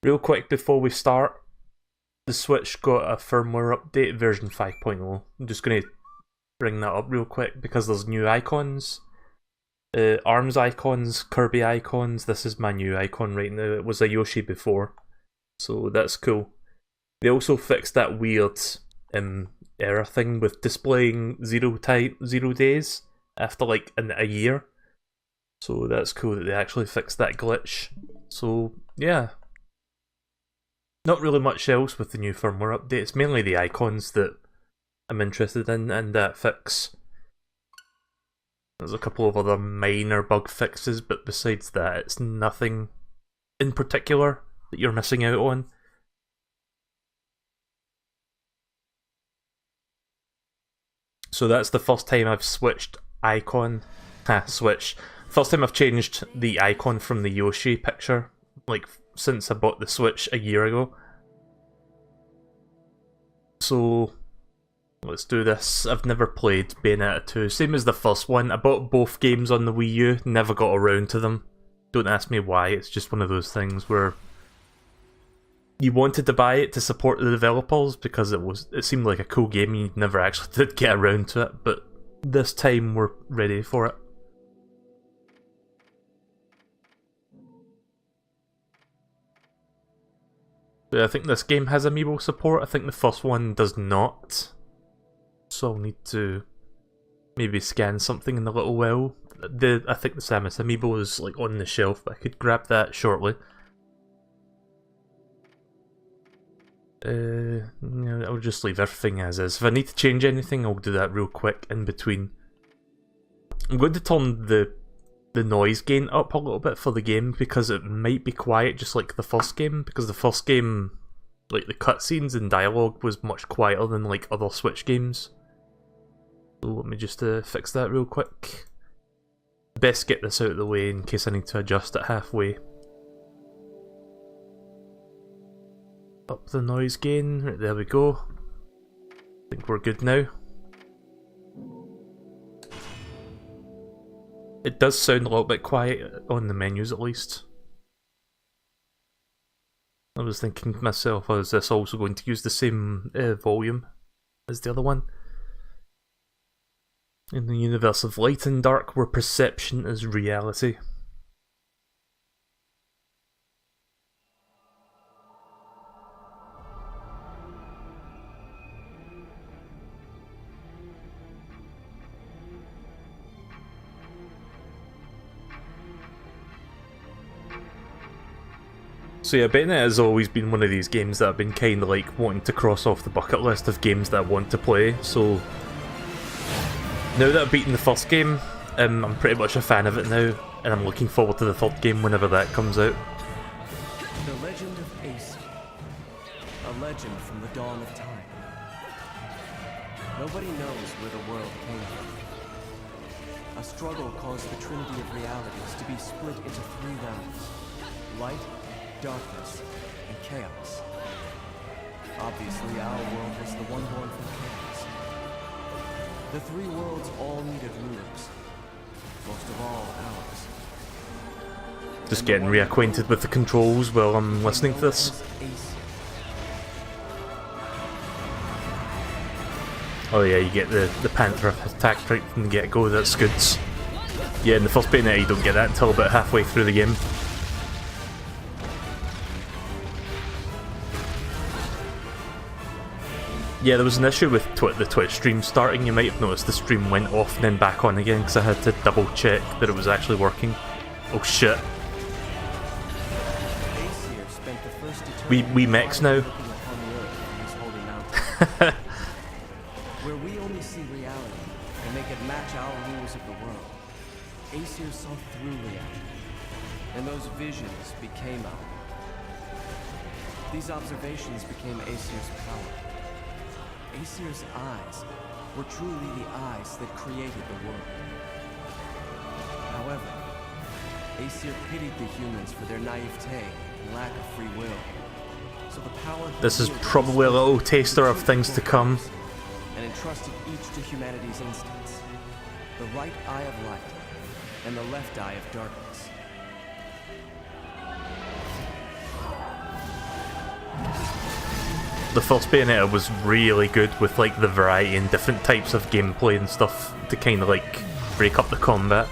Real quick before we start, the Switch got a firmware update, version 5.0. I'm just going to bring that up real quick because there's new icons. ARMS icons, Kirby icons. This is my new icon right now. It was a Yoshi before, so that's cool. They also fixed that weird error thing with displaying 0 days after like a year. So that's cool that they actually fixed that glitch. So yeah. Not really much else with the new firmware update. It's mainly the icons that I'm interested in and that fix. There's a couple of other minor bug fixes, but besides that, it's nothing in particular that you're missing out on. So that's the first time I've switched icon. First time I've changed the icon from the Yoshi picture, like, since I bought the Switch a year ago. So let's do this. I've never played Bayonetta 2, same as the first one. I bought both games on the Wii U, never got around to them. Don't ask me why, it's just one of those things where you wanted to buy it to support the developers because it seemed like a cool game and you never actually did get around to it, but this time we're ready for it. I think this game has amiibo support. I think the first one does not. So I'll need to maybe scan something in a little while. I think the Samus amiibo is like on the shelf, but I could grab that shortly. I'll just leave everything as is. If I need to change anything, I'll do that real quick in between. I'm going to turn the noise gain up a little bit for the game because it might be quiet just like the first game, because the first game, like, the cutscenes and dialogue was much quieter than like other Switch games. So let me just fix that real quick. Best get this out of the way in case I need to adjust it halfway. Up the noise gain, right, there we go. I think we're good now. It does sound a little bit quiet on the menus at least. I was thinking to myself, is this also going to use the same volume as the other one? In the universe of light and dark, where perception is reality. So yeah, Bayonetta has always been one of these games that I've been kind of like wanting to cross off the bucket list of games that I want to play, so now that I've beaten the first game, I'm pretty much a fan of it now, and I'm looking forward to the third game whenever that comes out. The legend of Ace, a legend from the dawn of time. Nobody knows where the world came from. A struggle caused the trinity of realities to be split into 3 realms: light, darkness, and chaos. Obviously, our world was the one born from chaos. The 3 worlds all needed rulers, most of all ours. Just getting reacquainted with the controls while I'm listening to this. Oh yeah, you get the Panther attack right from the get-go, that's good. Yeah, in the first Bayonetta you don't get that until about halfway through the game. Yeah, there was an issue with the Twitch stream starting. You might have noticed the stream went off and then back on again because I had to double check that it was actually working. Oh shit. We mechs now. Where we only see reality and make it match our rules of the world. Aesir saw through reality, and those visions became our. These observations became Aesir's power. Aesir's eyes were truly the eyes that created the world. However, Aesir pitied the humans for their naivete and lack of free will. So the power this is probably a little taster of things to come. And entrusted each to humanity's instincts. The right eye of light and the left eye of darkness. The first Bayonetta was really good with like the variety and different types of gameplay and stuff to kind of like break up the combat.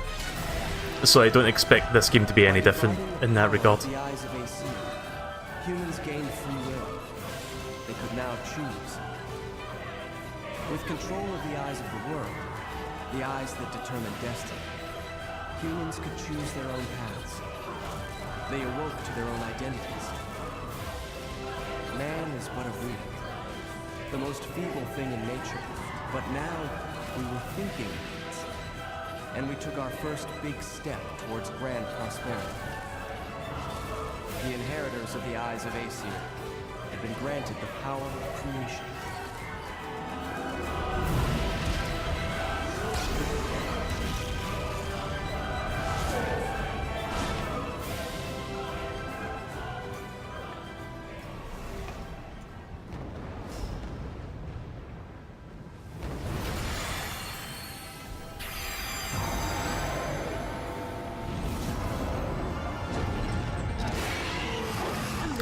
So I don't expect this game to be any different in that regard. The eyes of AC, humans gained free will. They could now choose. With control of the eyes of the world, the eyes that determine destiny, humans could choose their own paths. They awoke to their own identities. Man is but a ruin, the most feeble thing in nature, but now we were thinking things, and we took our first big step towards grand prosperity. The inheritors of the Eyes of Aesir had been granted the power of creation.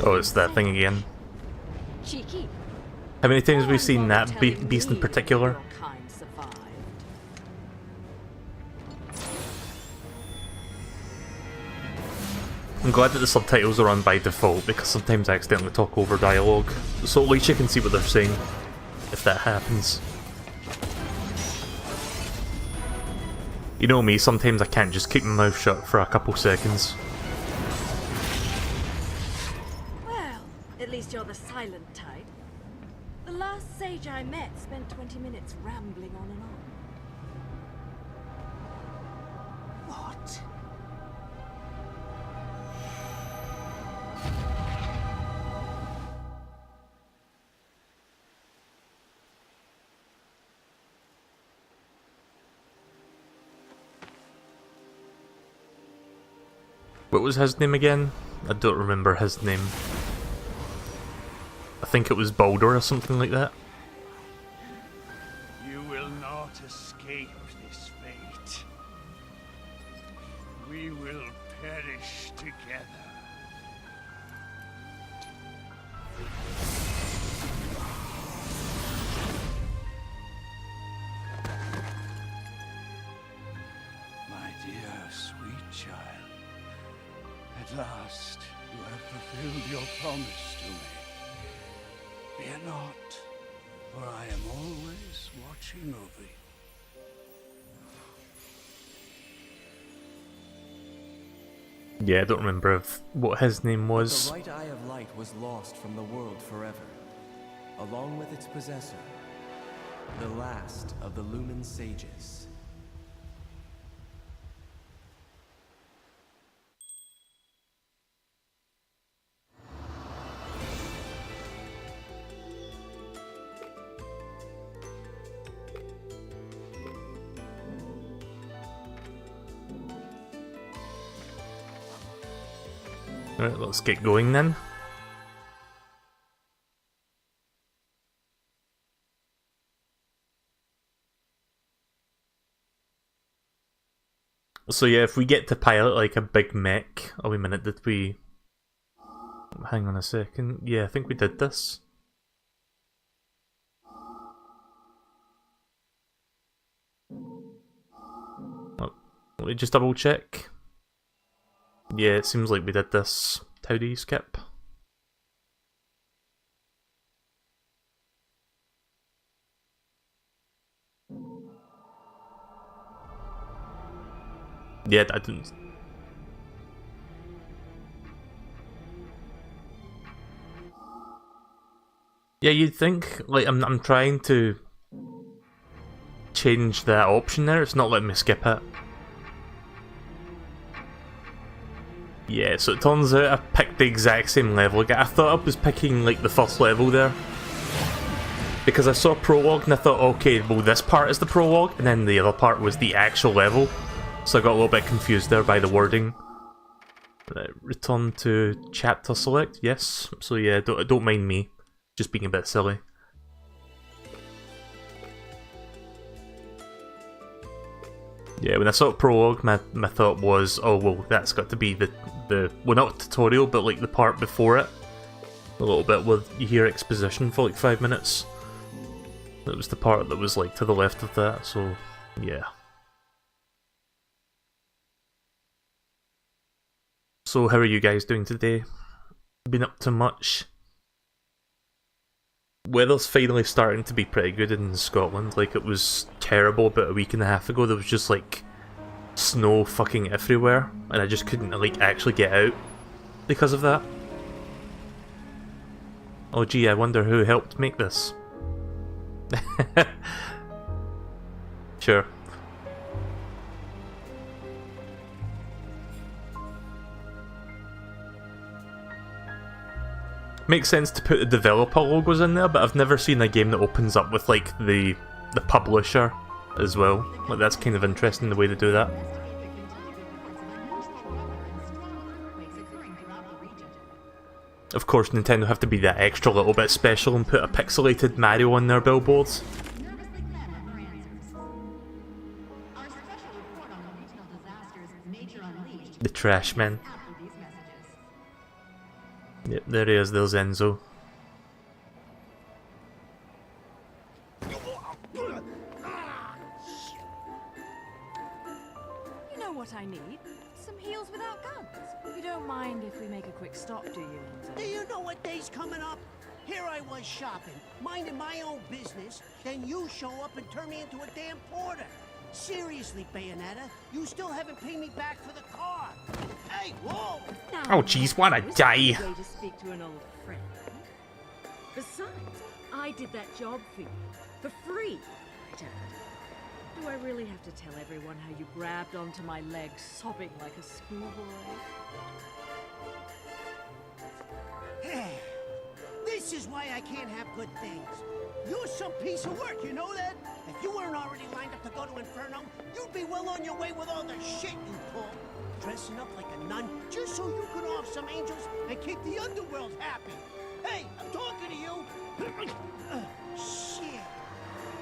Oh, it's that thing again. Cheeky. How many times have we seen that beast in particular? I'm glad that the subtitles are on by default, because sometimes I accidentally talk over dialogue, so at least you can see what they're saying, if that happens. You know me, sometimes I can't just keep my mouth shut for a couple seconds. At least you're the silent type. The last sage I met spent 20 minutes rambling on and on. What? What was his name again? I don't remember his name. I think it was Baldur or something like that. You will not escape this fate. We will perish together. My dear, sweet child, at last you have fulfilled your promise to me. Fear not, for I am always watching over you. Yeah, I don't remember what his name was. The right eye of light was lost from the world forever, along with its possessor, the last of the Lumen Sages. Alright, let's get going then. So yeah, if we get to pilot like a big mech... Oh wait a minute, did we... Hang on a second. Yeah, I think we did this. Oh, let me just double check. Yeah, it seems like we did this. How do you skip? Yeah, I didn't. Yeah, you'd think, like, I'm trying to change that option there, it's not letting me skip it. Yeah, so it turns out I picked the exact same level again. I thought I was picking like the first level there, because I saw prologue and I thought, okay, well this part is the prologue, and then the other part was the actual level. So I got a little bit confused there by the wording. Return to chapter select, yes. So yeah, don't mind me, just being a bit silly. Yeah, when I saw prologue, my thought was, oh well, that's got to be the well, not tutorial, but like the part before it. A little bit where you hear exposition for like 5 minutes. That was the part that was like to the left of that, so yeah. So how are you guys doing today? Been up to much? Weather's finally starting to be pretty good in Scotland. Like, it was terrible about a week and a half ago. There was just like snow fucking everywhere, and I just couldn't like actually get out because of that. Oh gee, I wonder who helped make this. Sure. Makes sense to put the developer logos in there, but I've never seen a game that opens up with like the publisher as well. Like, that's kind of interesting the way they do that. Of course, Nintendo have to be that extra little bit special and put a pixelated Mario on their billboards. The trash man. Yep, there he is, there's Enzo. You know what I need? Some heels without guns. You don't mind if we make a quick stop, do you, Enzo? Do you know what day's coming up? Here I was shopping, minding my own business, then you show up and turn me into a damn porter. Seriously, Bayonetta, you still haven't paid me back for the car. Hey, whoa! Now, Oh jeez, what a day! way to speak to an old friend. Besides, I did that job for you. For free, might add. Do I really have to tell everyone how you grabbed onto my leg, sobbing like a schoolboy? This is why I can't have good things. You're some piece of work, you know that? If you weren't already lined up to go to Inferno, you'd be well on your way with all the shit you pull. Dressing up like a nun just so you could off some angels and keep the underworld happy. Hey, I'm talking to you. Shit.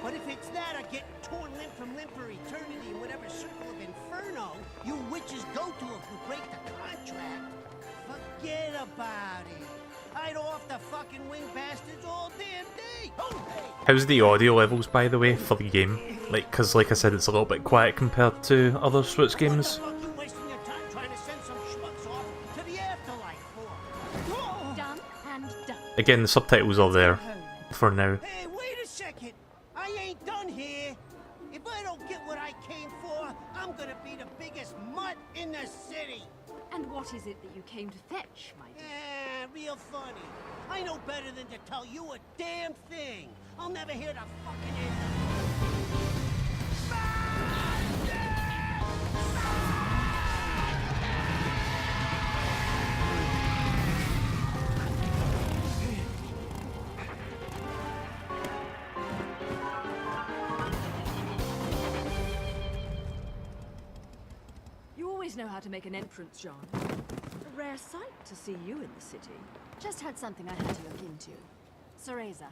But if it's that or getting torn limb from limb for eternity in whatever circle of Inferno you witches go to if you break the contract, forget about it. I'd off the fucking wing bastards all damn day. Oh, hey. How's the audio levels, by the way, for the game? Like, cause like I said, it's a little bit quiet compared to other Switch games. What the fuck you wasting your time trying to send some schmucks off to the afterlife for? Done and done. Again, the subtitles are there for now. Hey, wait a second. I ain't done here. If I don't get what I came for, I'm gonna be the biggest mutt in the city. And what is it that you came to fetch, my dear? Real funny. I know better than to tell you a damn thing. I'll never hear the fucking end You always know how to make an entrance, John. A rare sight to see you in the city. Just had something I had to look into. Cereza,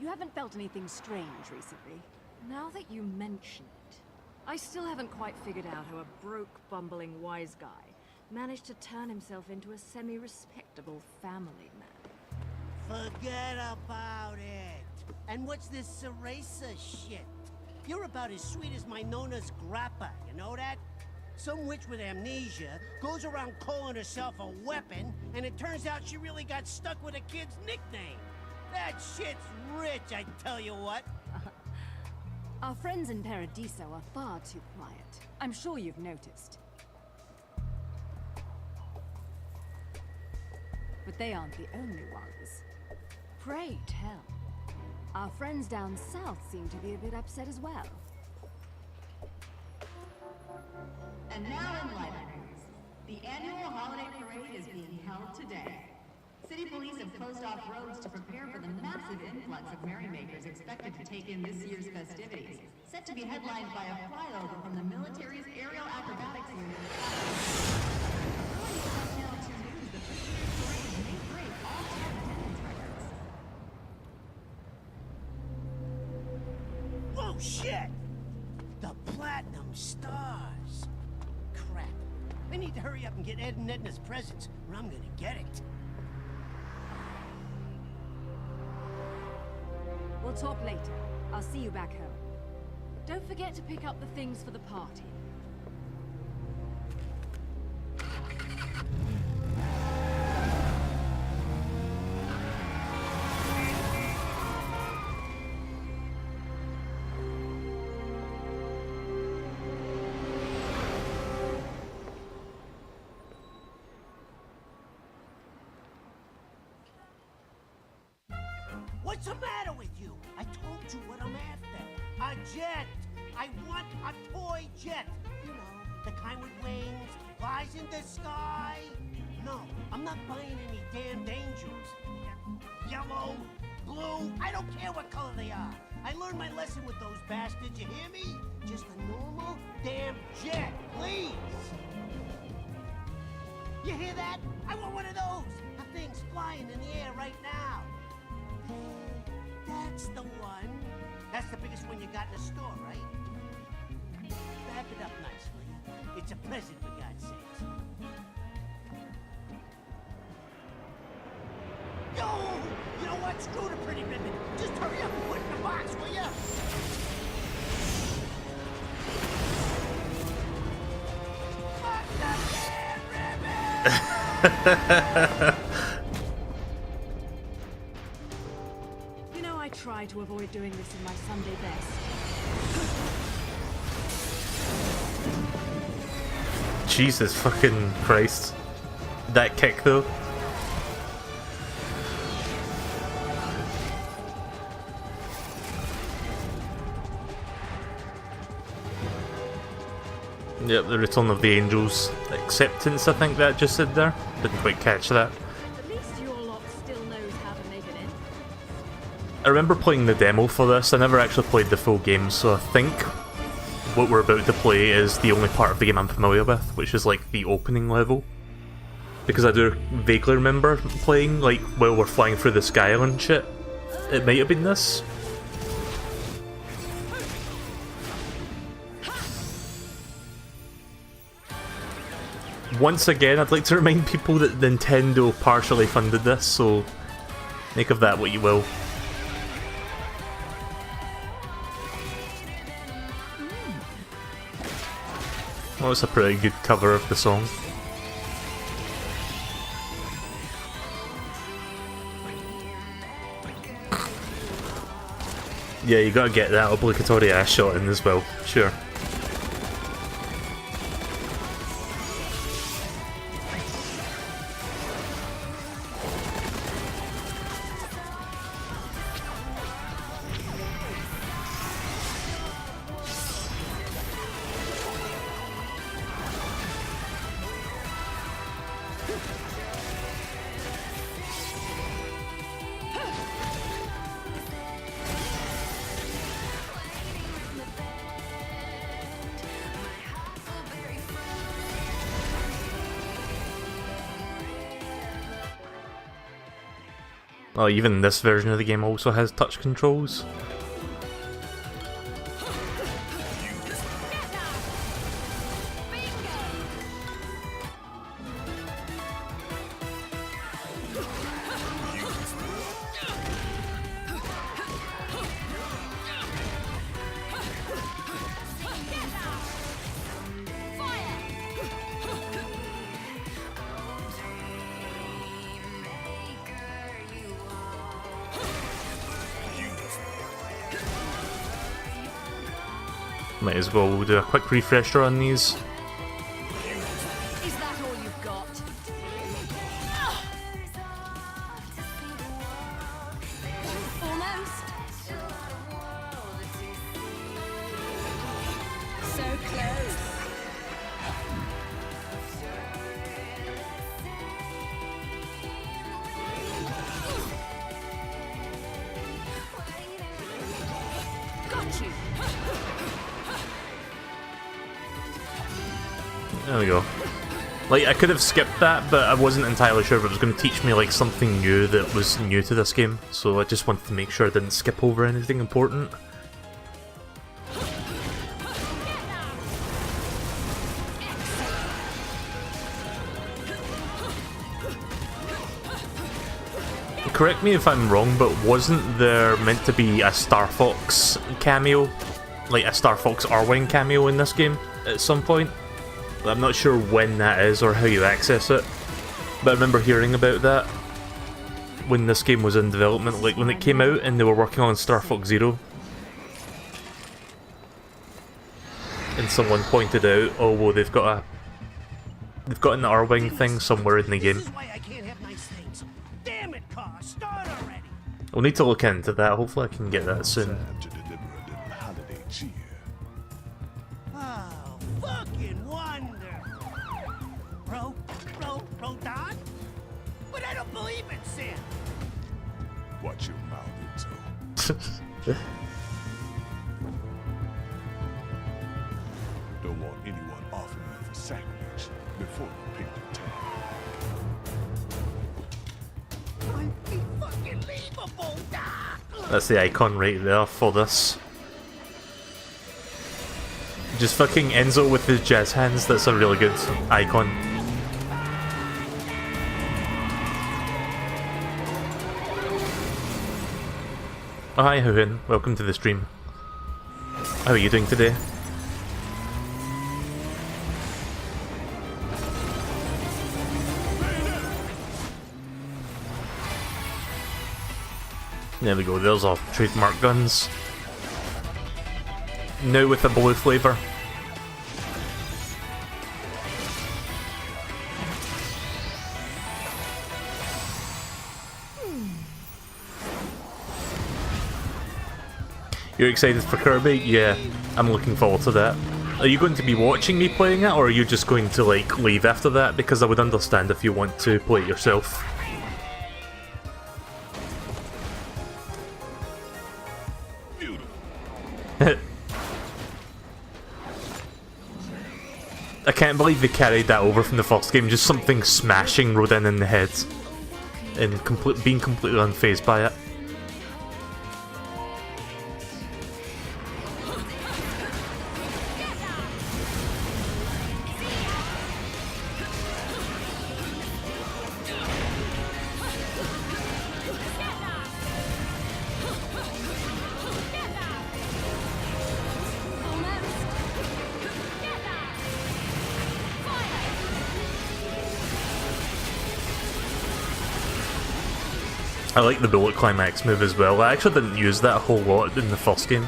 you haven't felt anything strange recently? Now that you mention it, I still haven't quite figured out how a broke, bumbling wise guy managed to turn himself into a semi-respectable family man. Forget about it. And what's this Cereza shit? You're about as sweet as my Nona's grappa, you know that? Some witch with amnesia goes around calling herself a weapon, and it turns out she really got stuck with a kid's nickname. That shit's rich, I tell you what. Our friends in Paradiso are far too quiet. I'm sure you've noticed. But they aren't the only ones. Pray tell. Our friends down south seem to be a bit upset as well. And now in lighter news, the annual holiday parade is being held today. City police have closed off roads to prepare for the massive influx of merrymakers expected to take in this year's festivities, set to be headlined by a flyover from the military's aerial acrobatics unit. According to Channel 2 News, the parade may break all time attendance records. Whoa, shit! The Platinum Stars. Crap. I need to hurry up and get Ed and Edna's presents, or I'm gonna get it. We'll talk later. I'll see you back home. Don't forget to pick up the things for the party. What's the matter with you? I told you what I'm after. A jet! I want a toy jet! You know, the kind with wings, flies in the sky. No, I'm not buying any damned angels. Yellow, blue, I don't care what color they are. I learned my lesson with those bastards, you hear me? Just a normal damn jet, please! You hear that? I want one of those! The thing's flying in the air right now. That's the one. That's the biggest one you got in the store, right? Wrap it up nice, will you? It's a present, for God's sakes. Yo! You know what? Screw the pretty ribbon. Just hurry up and put it in the box, will ya? Fuck the damn ribbon! I try to avoid doing this in my Sunday best. Jesus fucking Christ. That kick though. Yep, the Return of the Angels. Acceptance, I think that just said there. Didn't quite catch that. I remember playing the demo for this. I never actually played the full game, so I think what we're about to play is the only part of the game I'm familiar with, which is like the opening level. Because I do vaguely remember playing, like, while we're flying through the sky and shit. It might have been this. Once again, I'd like to remind people that Nintendo partially funded this, so make of that what you will. Well, it's a pretty good cover of the song. Yeah, you gotta get that obligatory ass shot in as well, sure. Oh, even this version of the game also has touch controls. Might as well do a quick refresher on these. Is that all you've got? Almost. So close. Got you. There we go. Like, I could have skipped that, but I wasn't entirely sure if it was going to teach me, like, something new that was new to this game, so I just wanted to make sure I didn't skip over anything important. Correct me if I'm wrong, but wasn't there meant to be a Star Fox cameo? Like a Star Fox Arwing cameo in this game at some point? I'm not sure when that is or how you access it, but I remember hearing about that when this game was in development, like when it came out and they were working on Star Fox Zero. And someone pointed out, oh well, they've got an Arwing thing somewhere in the game. This is why I can't have nice things. Damn it, car, start already. We'll need to look into that. Hopefully I can get that soon. Time to deliver a little holiday cheer. Oh, fucking wonderful. Don? But I don't believe it, Sam. Watch your mouth, Enzo. Don't want anyone offering you for sacrilege before you pick the tab. Unbelievable, Doc. That's the icon right there for this. Just fucking Enzo with his jazz hands, that's a really good icon. Oh, hi Huhin, welcome to the stream. How are you doing today? There we go, there's our trademark guns. Now with a blue flavour. You're excited for Kirby? Yeah, I'm looking forward to that. Are you going to be watching me playing it, or are you just going to like leave after that? Because I would understand if you want to play it yourself. I can't believe they carried that over from the first game, just something smashing Rodin in the head and being completely unfazed by it. I like the bullet climax move as well. I actually didn't use that a whole lot in the first game.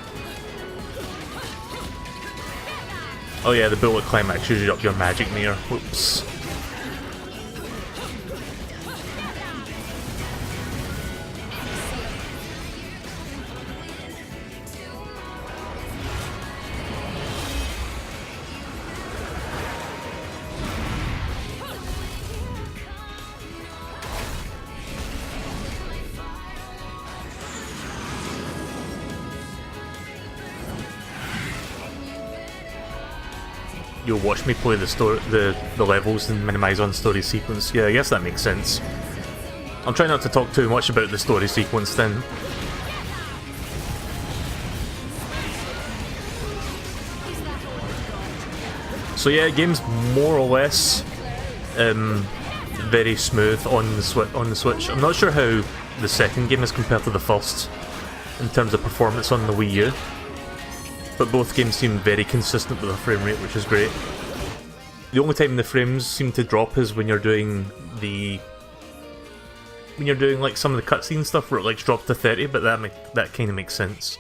Oh yeah, the bullet climax uses up your magic meter. Whoops. You'll watch me play the levels and minimise on story sequence. Yeah, I guess that makes sense. I'll try not to talk too much about the story sequence then. So yeah, game's more or less very smooth on the Switch. I'm not sure how the second game is compared to the first in terms of performance on the Wii U. But both games seem very consistent with the frame rate, which is great. The only time the frames seem to drop is when you're doing like some of the cutscene stuff where it like dropped to 30, but that kind of makes sense.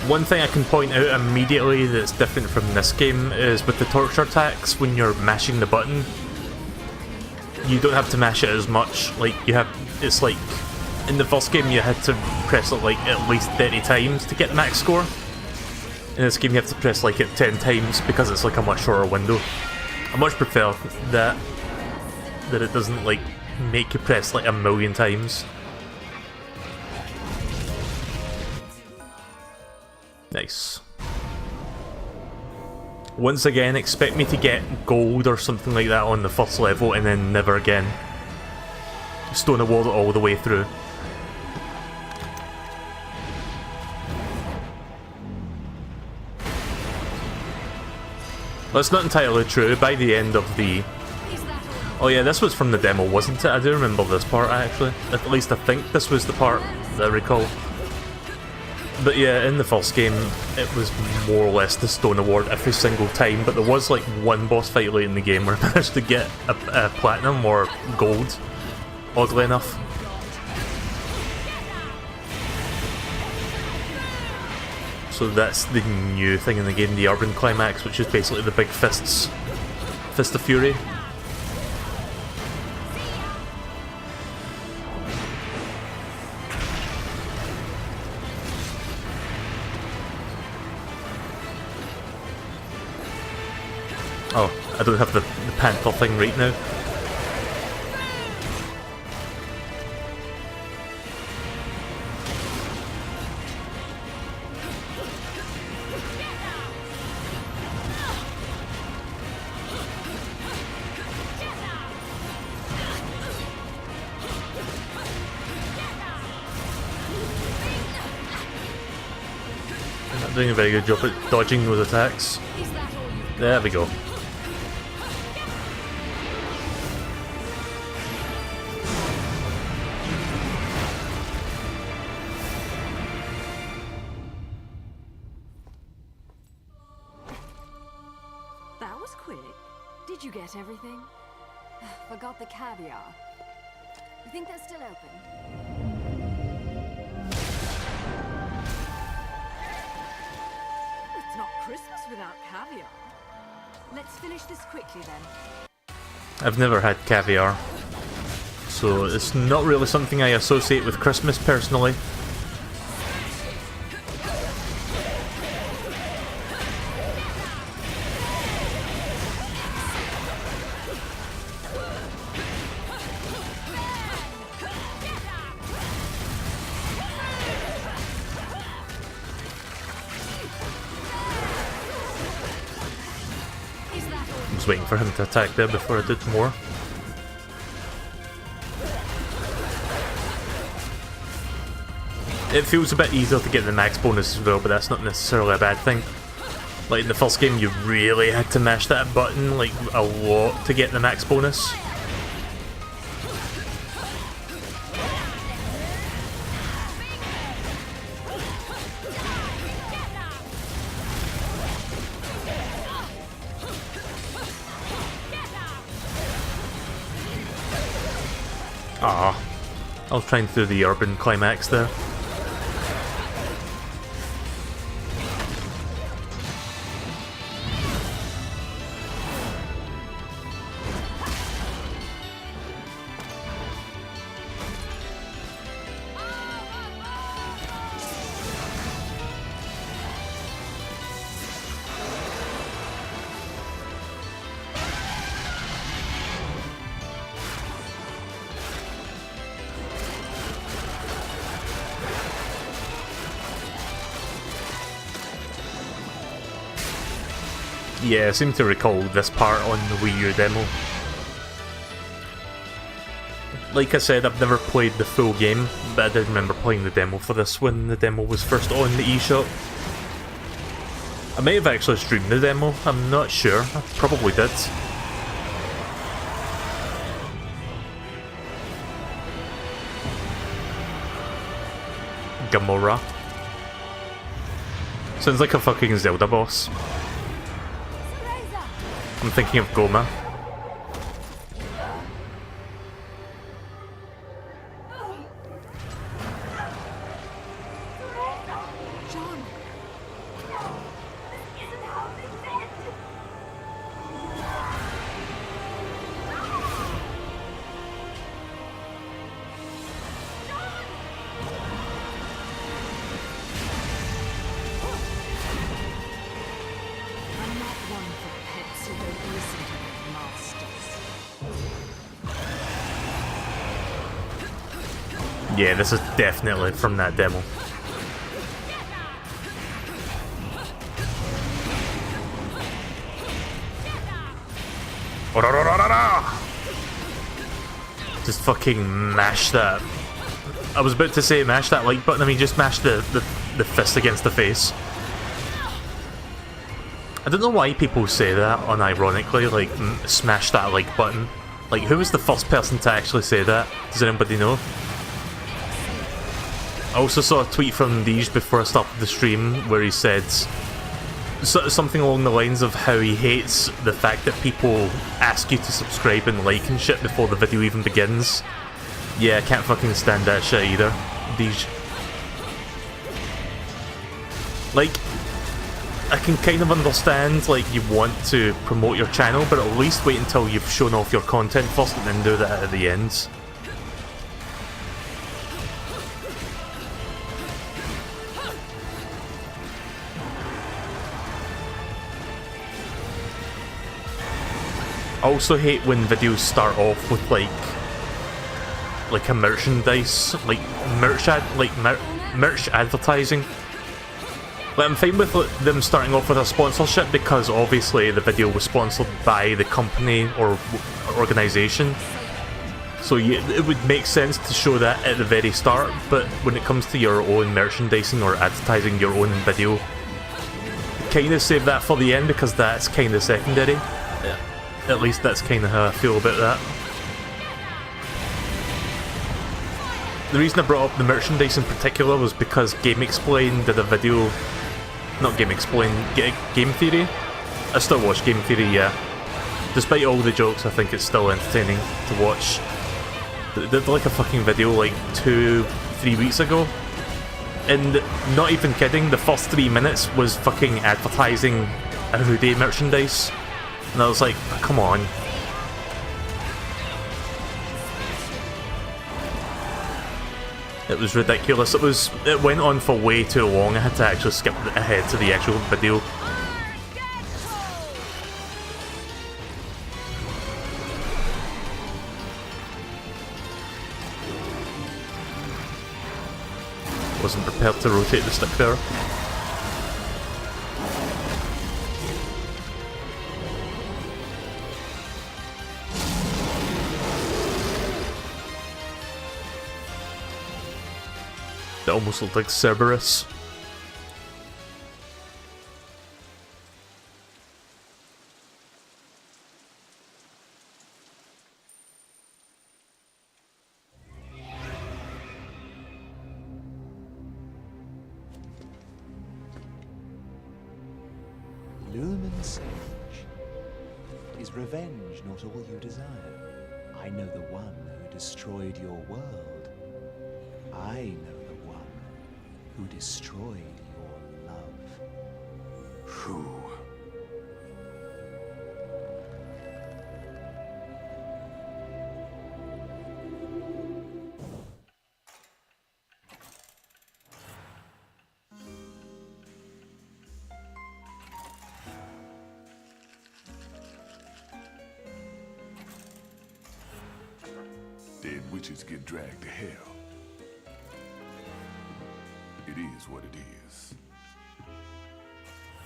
One thing I can point out immediately that's different from this game is with the torture attacks, when you're mashing the button, you don't have to mash it as much. Like, it's like In the first game you had to press it like at least 30 times to get the max score. In this game you have to press like it 10 times because it's like a much shorter window. I much prefer that it doesn't like make you press like a million times. Nice. Once again, expect me to get gold or something like that on the first level and then never again. Stone award it all the way through. That's not entirely true. By the end of the... Oh yeah, this was from the demo, wasn't it? I do remember this part, actually. At least I think this was the part that I recall. But yeah, in the first game, it was more or less the stone award every single time, but there was like one boss fight late in the game where I managed to get a platinum or gold, oddly enough. So that's the new thing in the game, the Urban Climax, which is basically the big fists. Fist of Fury. Oh, I don't have the panther thing right now. I'm not doing a very good job at dodging those attacks. There we go. Did you get everything? Forgot the caviar. You think they're still open? It's not Christmas without caviar. Let's finish this quickly then. I've never had caviar, so it's not really something I associate with Christmas personally. I was waiting for him to attack there before I did more. It feels a bit easier to get the max bonus as well, but that's not necessarily a bad thing. Like in the first game you really had to mash that button like a lot to get the max bonus. Ah, I was trying to do the Urban Climax there. Yeah, I seem to recall this part on the Wii U demo. Like I said, I've never played the full game, but I did remember playing the demo for this when the demo was first on the eShop. I may have actually streamed the demo, I'm not sure, I probably did. Gamora. Sounds like a fucking Zelda boss. I'm thinking of Goma. Yeah, this is definitely from that demo. Just fucking mash that. I was about to say mash that like button, I mean just mash the fist against the face. I don't know why people say that unironically, like smash that like button. Like who was the first person to actually say that? Does anybody know? I also saw a tweet from Deej before I started the stream where he said something along the lines of how he hates the fact that people ask you to subscribe and like and shit before the video even begins. Yeah, I can't fucking stand that shit either, Deej. Like, I can kind of understand, like, you want to promote your channel, but at least wait until you've shown off your content first and then do that at the end. I also hate when videos start off with like a merchandise, like merch advertising. Like, I'm fine with them starting off with a sponsorship because obviously the video was sponsored by the company or organisation. So it would make sense to show that at the very start, but when it comes to your own merchandising or advertising your own video, kind of save that for the end because that's kind of secondary. Yeah. At least that's kind of how I feel about that. The reason I brought up the merchandise in particular was because Game Explain did a video... Not Game Explain, Game Theory? I still watch Game Theory, yeah. Despite all the jokes, I think it's still entertaining to watch. They did like a fucking video like 2-3 weeks ago. And not even kidding, the first 3 minutes was fucking advertising a hoodie merchandise. And I was like, oh, come on. It was ridiculous. It went on for way too long. I had to actually skip ahead to the actual video. Wasn't prepared to rotate the stick there. It almost looked like Cerberus. Lumen Sage. Is revenge not all you desire? I know the one who destroyed your world. I know the one who destroyed your love. Who? Dead witches get dragged to hell. It is what it is.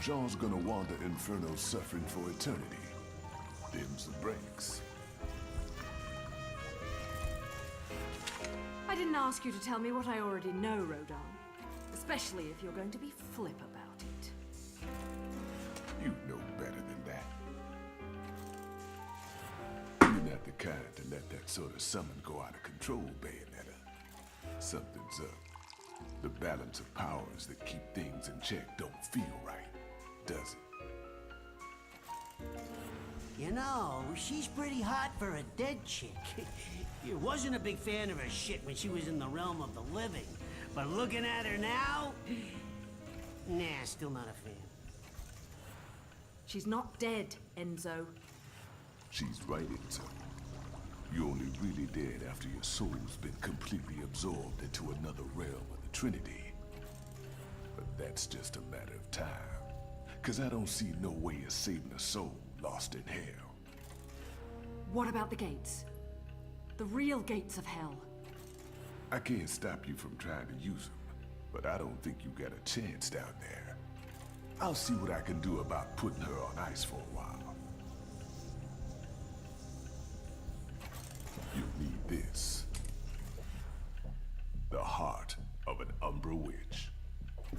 Jean's gonna wander Inferno suffering for eternity. Them's the breaks. I didn't ask you to tell me what I already know, Rodin. Especially if you're going to be flip about it. You know better than that. You're not the kind to let that sort of summon go out of control, Bayonetta. Something's up. The balance of powers that keep things in check don't feel right, does it? You know, she's pretty hot for a dead chick. You wasn't a big fan of her shit when she was in the realm of the living. But looking at her now... Nah, still not a fan. She's not dead, Enzo. She's right, Enzo. You're only really dead after your soul's been completely absorbed into another realm of the Trinity. But that's just a matter of time. 'Cause I don't see no way of saving a soul lost in hell. What about the gates? The real gates of hell? I can't stop you from trying to use them, but I don't think you got a chance down there. I'll see what I can do about putting her on ice for a while. You'll need this. The heart of an Umbra witch.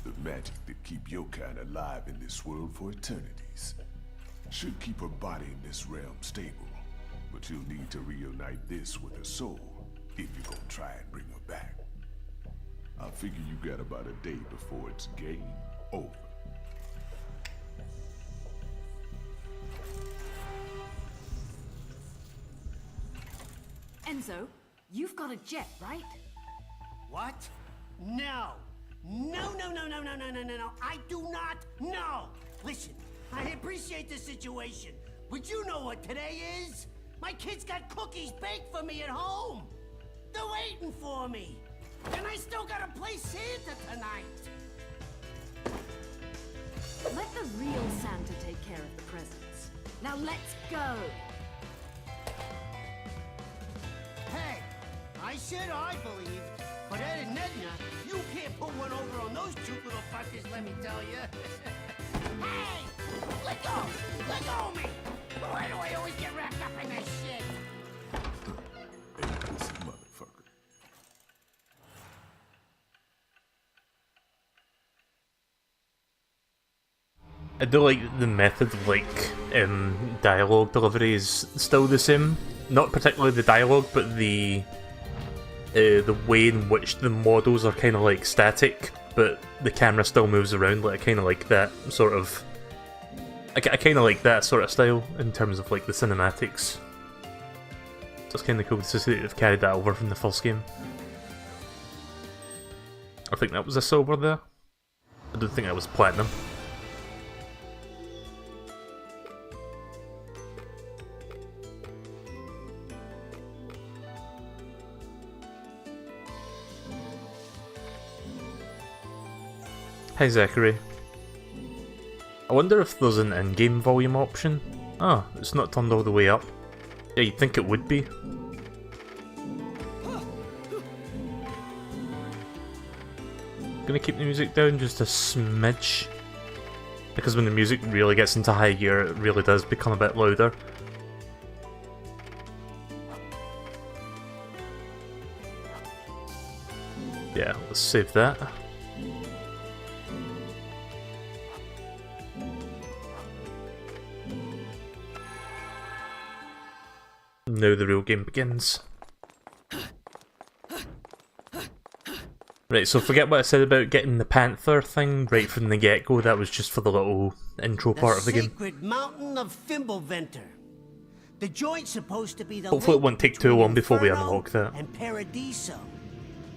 The magic that keep your kind alive in this world for eternities. Should keep her body in this realm stable, but you'll need to reunite this with her soul if you're gonna try and bring her back. I figure you got about a day before it's game over. Enzo, you've got a jet, right? What? No. No, no, no, no, no, no, no, no, no. I do not know. Listen, I appreciate the situation, but you know what today is? My kids got cookies baked for me at home. They're waiting for me. And I still gotta play Santa tonight. Let the real Santa take care of the presents. Now let's go! Hey, I said I believe, but Ed and Edna, you can't put one over on those cute little fuckers, let me tell you. Hey! Let go! Let go of me! Why do I always get wrapped up in this shit? Hey, this motherfucker. I do like the method of dialogue delivery is still the same. Not particularly the dialogue, but the way in which the models are kind of like static, but the camera still moves around. Like I kind of like that sort of. I kind of like that sort of style in terms of like the cinematics. So it's kind of cool to see that they've carried that over from the first game. I think that was a silver there. I don't think that was platinum. Hi Zachary. I wonder if there's an in-game volume option. Oh, it's not turned all the way up. Yeah, you'd think it would be. Gonna keep the music down just a smidge. Because when the music really gets into high gear, it really does become a bit louder. Yeah, let's save that. Now the real game begins. Right, so forget what I said about getting the Panther thing right from the get-go. That was just for the little intro part of the game. The Sacred Mountain of Fimbleventer. The joint's supposed to be the Hopefully it won't take too long before we Inferno unlock that. and Paradiso.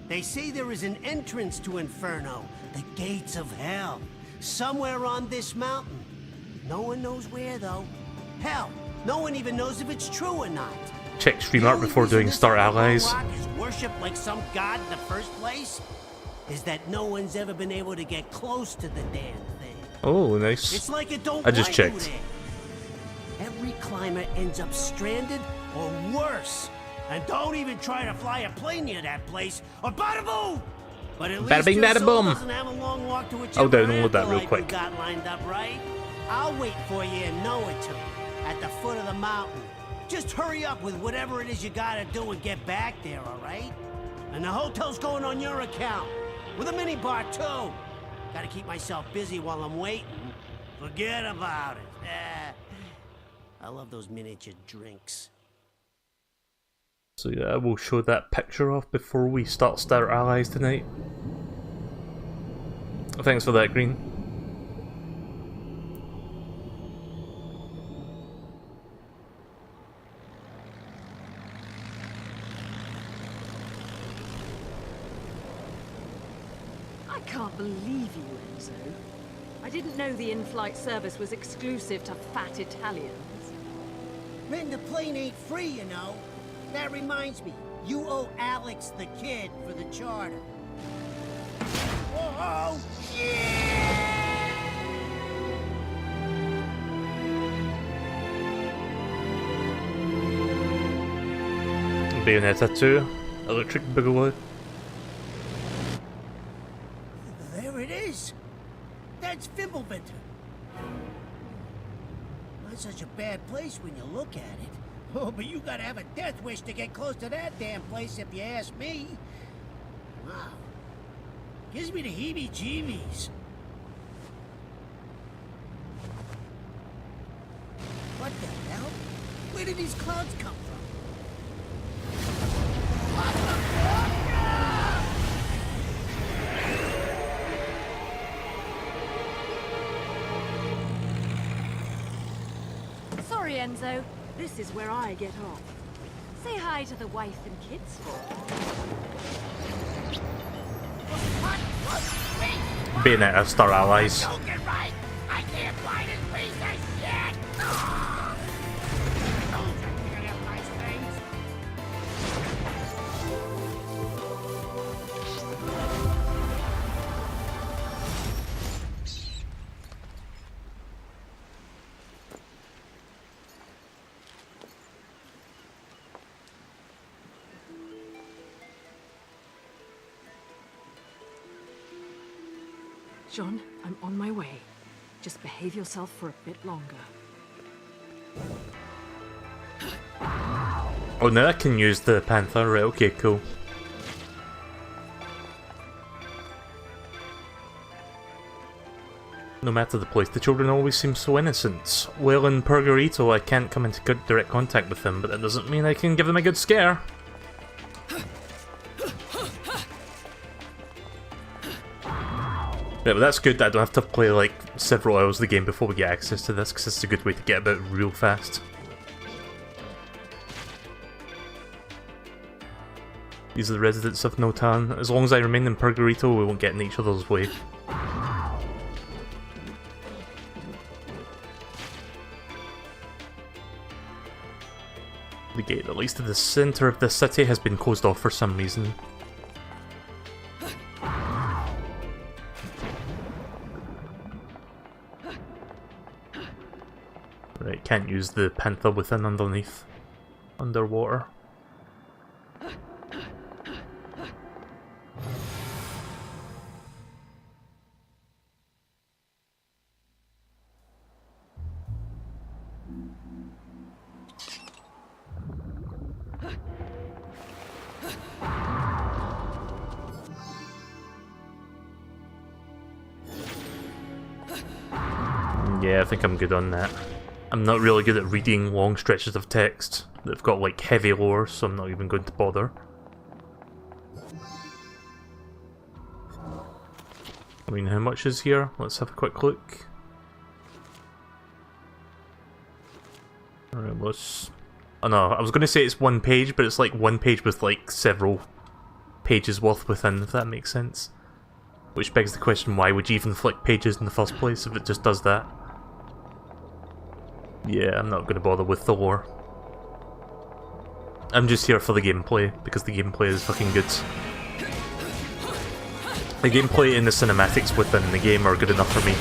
They say there is an entrance to Inferno, the gates of hell, somewhere on this mountain. No one knows where, though. Hell, no one even knows if it's true or not. Check stream art before doing Start Allies. Rock is worshipped like some god in the first place. Is that no one's ever been able to get close to the damn thing. Oh, nice. It's like it don't I just want you checked. there. Every climber ends up stranded or worse. And don't even try to fly a plane near that place, or bada boom! But at Bada least bing, your bada soul boom. doesn't have a long walk to I'll whichever download that real afterlife quick. you got lined up, right? I'll wait for you in know it to, at the foot of the mountain. Just hurry up with whatever it is you gotta do and get back there, alright? And the hotel's going on your account, with a minibar too. Gotta keep myself busy while I'm waiting. Forget about it. I love those miniature drinks. So yeah, we'll show that picture off before we start Start Allies tonight. Thanks for that, Green. I can't believe you, Enzo. I didn't know the in-flight service was exclusive to fat Italians. Renting the plane ain't free, you know. That reminds me, you owe Alex the kid for the charter. Whoa! Bayonetta 2, Electric Boogaloo. Fimbleventer. Not such a bad place when you look at it. Oh, but you gotta have a death wish to get close to that damn place if you ask me. Wow. Gives me the heebie-jeebies. What the hell? Where did these clouds come from? What the fuck? Sorry, Enzo. This is where I get off. Say hi to the wife and kids for Bayonetta Star Allies. Don't get right! I can't find his piece of shit! Those are gonna have nice things. John, I'm on my way. Just behave yourself for a bit longer. Oh, now I can use the Panther, right? Okay, cool. No matter the place, the children always seem so innocent. Well, in Purgarito, I can't come into direct contact with them, but that doesn't mean I can give them a good scare. Right, well that's good that I don't have to play like several hours of the game before we get access to this, because it's a good way to get about real fast. These are the residents of Notan. As long as I remain in Purgarito, we won't get in each other's way. The gate that leads to the center of the city has been closed off for some reason. Right, can't use the Panther within underneath. Underwater. Yeah, I think I'm good on that. I'm not really good at reading long stretches of text that have got like heavy lore, so I'm not even going to bother. I mean, how much is here? Let's have a quick look. Alright, let's... Oh no, I was going to say it's one page, but it's like one page with like several pages worth within, if that makes sense. Which begs the question, why would you even flick pages in the first place if it just does that? Yeah, I'm not going to bother with the lore. I'm just here for the gameplay, because the gameplay is fucking good. The gameplay and the cinematics within the game are good enough for me.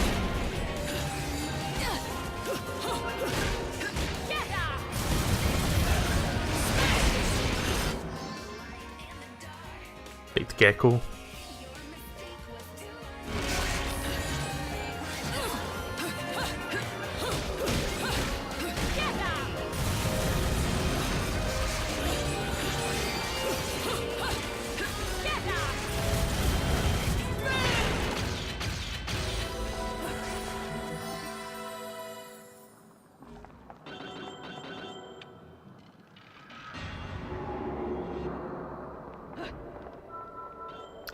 Big Gecko.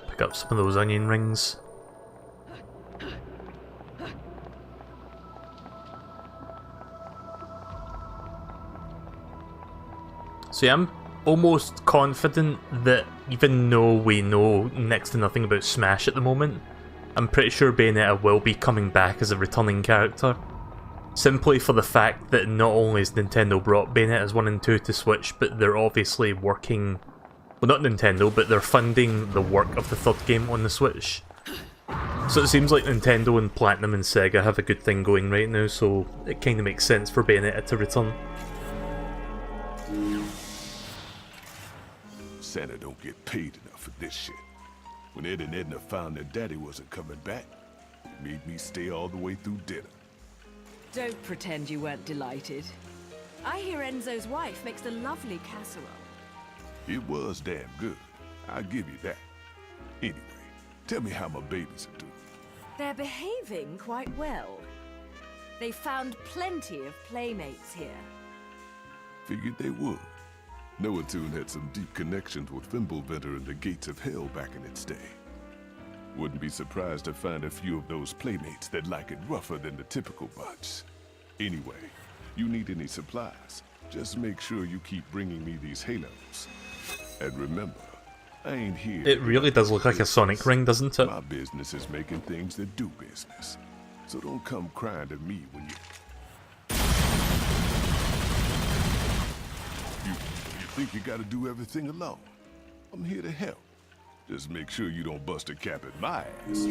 Pick up some of those onion rings. So yeah, I'm almost confident that even though we know next to nothing about Smash at the moment, I'm pretty sure Bayonetta will be coming back as a returning character. Simply for the fact that not only has Nintendo brought Bayonetta's 1 and 2 to Switch, but they're obviously working... Well, not Nintendo, but they're funding the work of the third game on the Switch. So it seems like Nintendo and Platinum and Sega have a good thing going right now, so it kind of makes sense for Bayonetta to return. Santa don't get paid enough for this shit. When Ed and Edna found their daddy wasn't coming back, It made me stay all the way through dinner. Don't pretend you weren't delighted. I hear Enzo's wife makes a lovely casserole. It was damn good. I'll give you that. Anyway, tell me how my babies are doing. They're behaving quite well. They found plenty of playmates here. Figured they would. Noatoon had some deep connections with Fimbulventer and the Gates of Hell back in its day. Wouldn't be surprised to find a few of those playmates that like it rougher than the typical bunch. Anyway, you need any supplies, just make sure you keep bringing me these halos. And remember, I ain't here. It really does look like a Sonic ring, doesn't it? My business is making things that do business. So don't come crying to me when you think you gotta do everything alone. I'm here to help. Just make sure you don't bust a cap at my ass.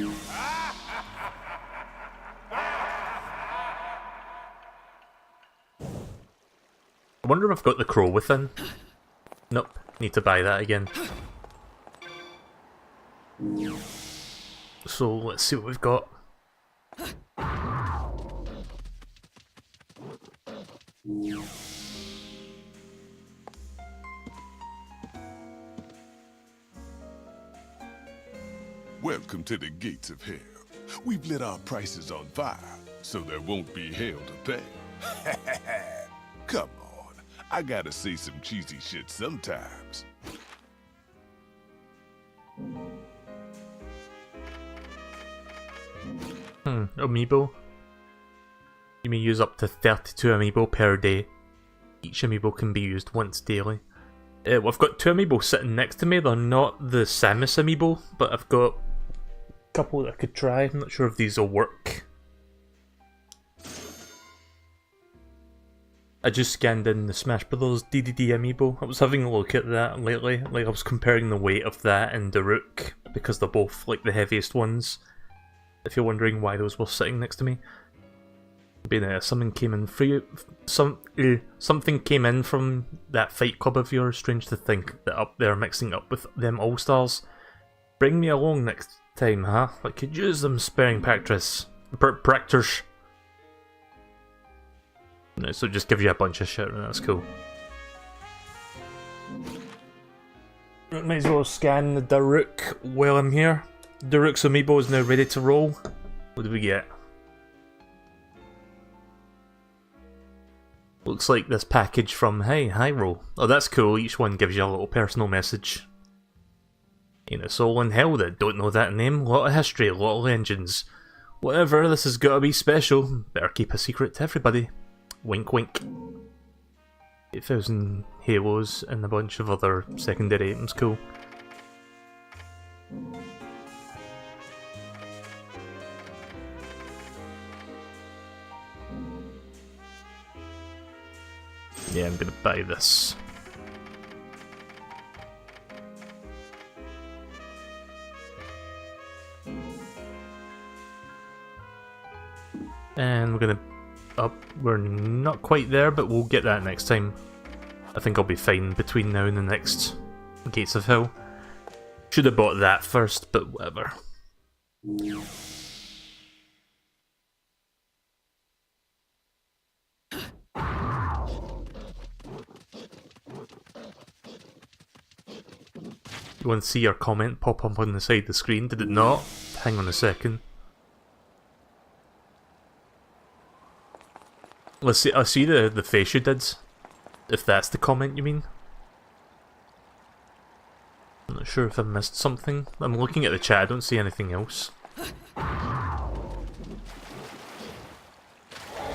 I wonder if I've got the crow within. Nope, need to buy that again. So let's see what we've got. Welcome to the Gates of Hell. We've lit our prices on fire, so there won't be hell to pay. Come on, I gotta say some cheesy shit sometimes. Amiibo. You may use up to 32 amiibo per day. Each amiibo can be used once daily. I've got 2 amiibo sitting next to me. They're not the Samus amiibo, but I've got a couple that I could try. I'm not sure if these will work. I just scanned in the Smash Bros. DDD amiibo. I was having a look at that lately. Like, I was comparing the weight of that and Daruk, because they're both like the heaviest ones. If you're wondering why those were sitting next to me. Something came in something came in from that fight club of yours. Strange to think that up there mixing up with them all-stars. Bring me along next time, huh? I could use them sparing practice. Practors. No, so it just gives you a bunch of shit, and that's cool. Might as well scan the Daruk while I'm here. Daruk's amiibo is now ready to roll. What do we get? Looks like this package from Hyrule. Oh, that's cool. Each one gives you a little personal message. Ain't a soul in hell that don't know that name. A lot of history, a lot of legends. Whatever, this has gotta be special. Better keep a secret to everybody. Wink wink. 8,000 halos and a bunch of other secondary items. Cool. Yeah, I'm gonna buy this. And we're gonna up. We're not quite there, but we'll get that next time. I think I'll be fine between now and the next Gates of Hell. Should have bought that first, but whatever. You want to see your comment pop up on the side of the screen? Did it not? Hang on a second. Let's see. I see the face you did. If that's the comment you mean. I'm not sure if I missed something. I'm looking at the chat. I don't see anything else.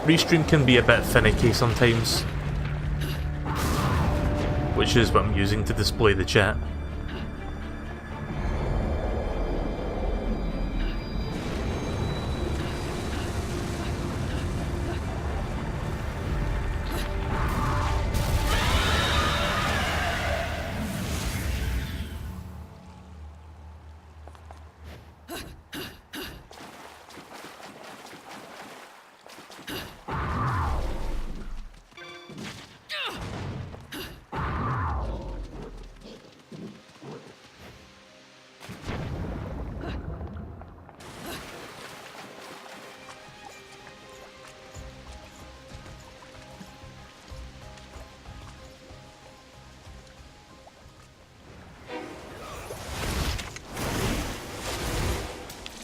Restream can be a bit finicky sometimes, which is what I'm using to display the chat.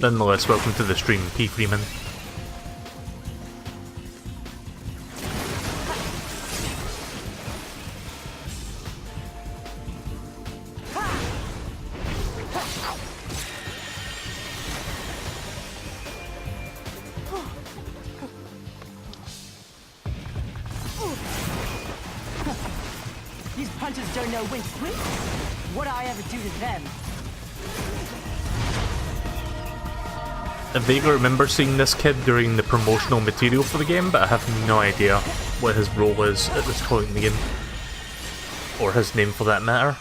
Nonetheless, welcome to the stream, P. Freeman. These punches don't know when to quit. What'd I ever do to them? I vaguely remember seeing this kid during the promotional material for the game, but I have no idea what his role is at this point in the game. Or his name for that matter.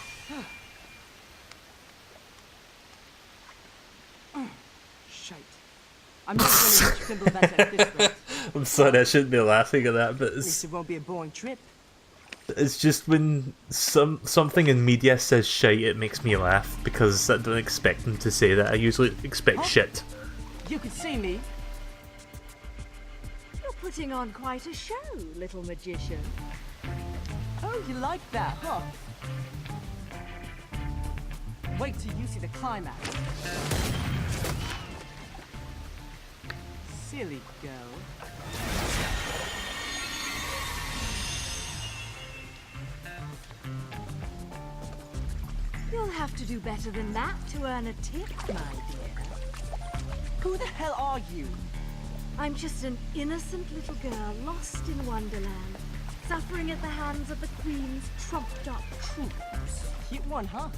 Shite. I'm not gonna reach Fimbulvent at this rate. I'm sorry, I shouldn't be laughing at that, but At least it won't be a boring trip. it's just when something in media says shite, it makes me laugh, because I don't expect them to say that. I usually expect shit. You could see me. You're putting on quite a show, little magician. Oh, you like that, huh? Wait till you see the climax. Silly girl. You'll have to do better than that to earn a tip, my dear. Who the hell are you? I'm just an innocent little girl lost in Wonderland, suffering at the hands of the Queen's trumped-up troops. Cute one, huh?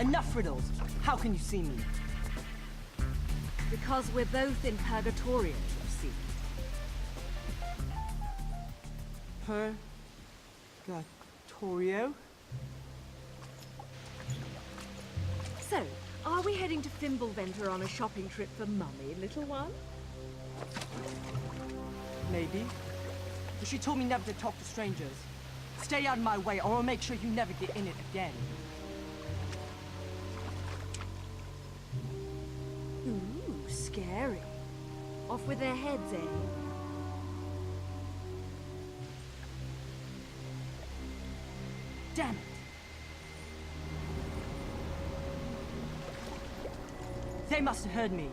Enough riddles. How can you see me? Because we're both in Purgatorio, you see. Purgatorio? So, are we heading to Fimbulvent on a shopping trip for Mummy, little one? Maybe. But she told me never to talk to strangers. Stay out of my way, or I'll make sure you never get in it again. Ooh, scary. Off with their heads, eh? Damn it! They must have heard me.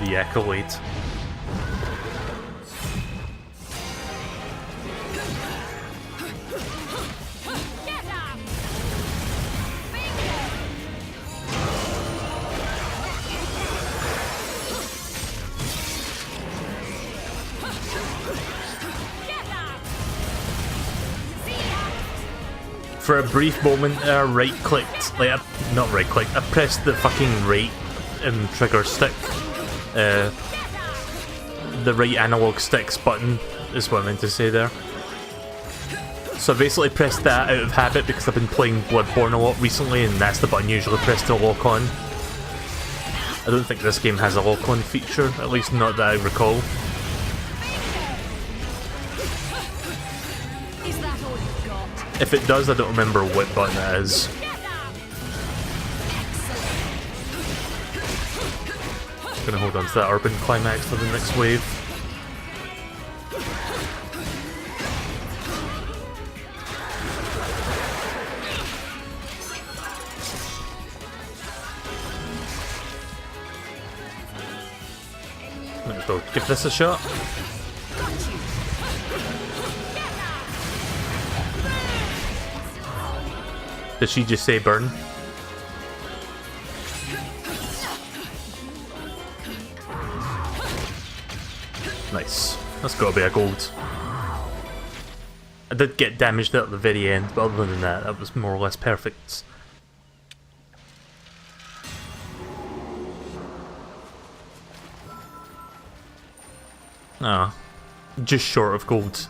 The accolade. For a brief moment, I right-clicked, like, not right-clicked, I pressed the fucking right trigger stick. The right analog sticks button is what I meant to say there. So I basically pressed that out of habit because I've been playing Bloodborne a lot recently, and that's the button you usually press to lock on. I don't think this game has a lock-on feature, at least not that I recall. Is that all you've got? If it does, I don't remember what button it is. Gonna hold on to that urban climax for the next wave. Let's go give this a shot. Did she just say burn? Nice. That's gotta be a gold. I did get damaged at the very end, but other than that, that was more or less perfect. Ah, just short of gold.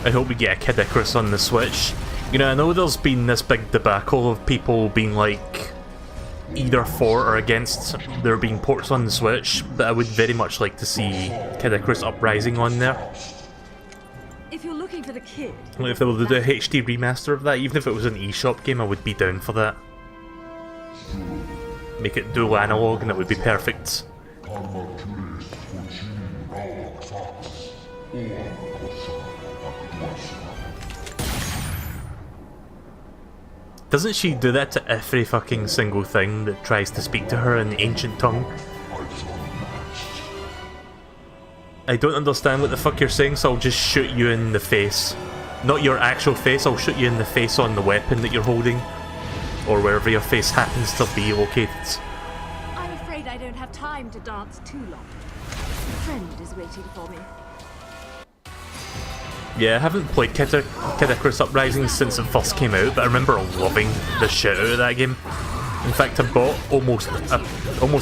I hope we get a Kid Icarus on the Switch. You know, I know there's been this big debacle of people being like either for or against there being ports on the Switch, but I would very much like to see Kid Icarus Uprising on there. If you're looking for the kid... Like if they were to do a HD remaster of that, even if it was an eShop game, I would be down for that. Make it dual analog and it would be perfect. Doesn't she do that to every fucking single thing that tries to speak to her in the ancient tongue? I don't understand what the fuck you're saying, so I'll just shoot you in the face. Not your actual face, I'll shoot you in the face on the weapon that you're holding. Or wherever your face happens to be located. I'm afraid I don't have time to dance too long. A friend is waiting for me. Yeah, I haven't played Kid Icarus Uprising since it first came out, but I remember loving the shit out of that game. In fact, I bought almost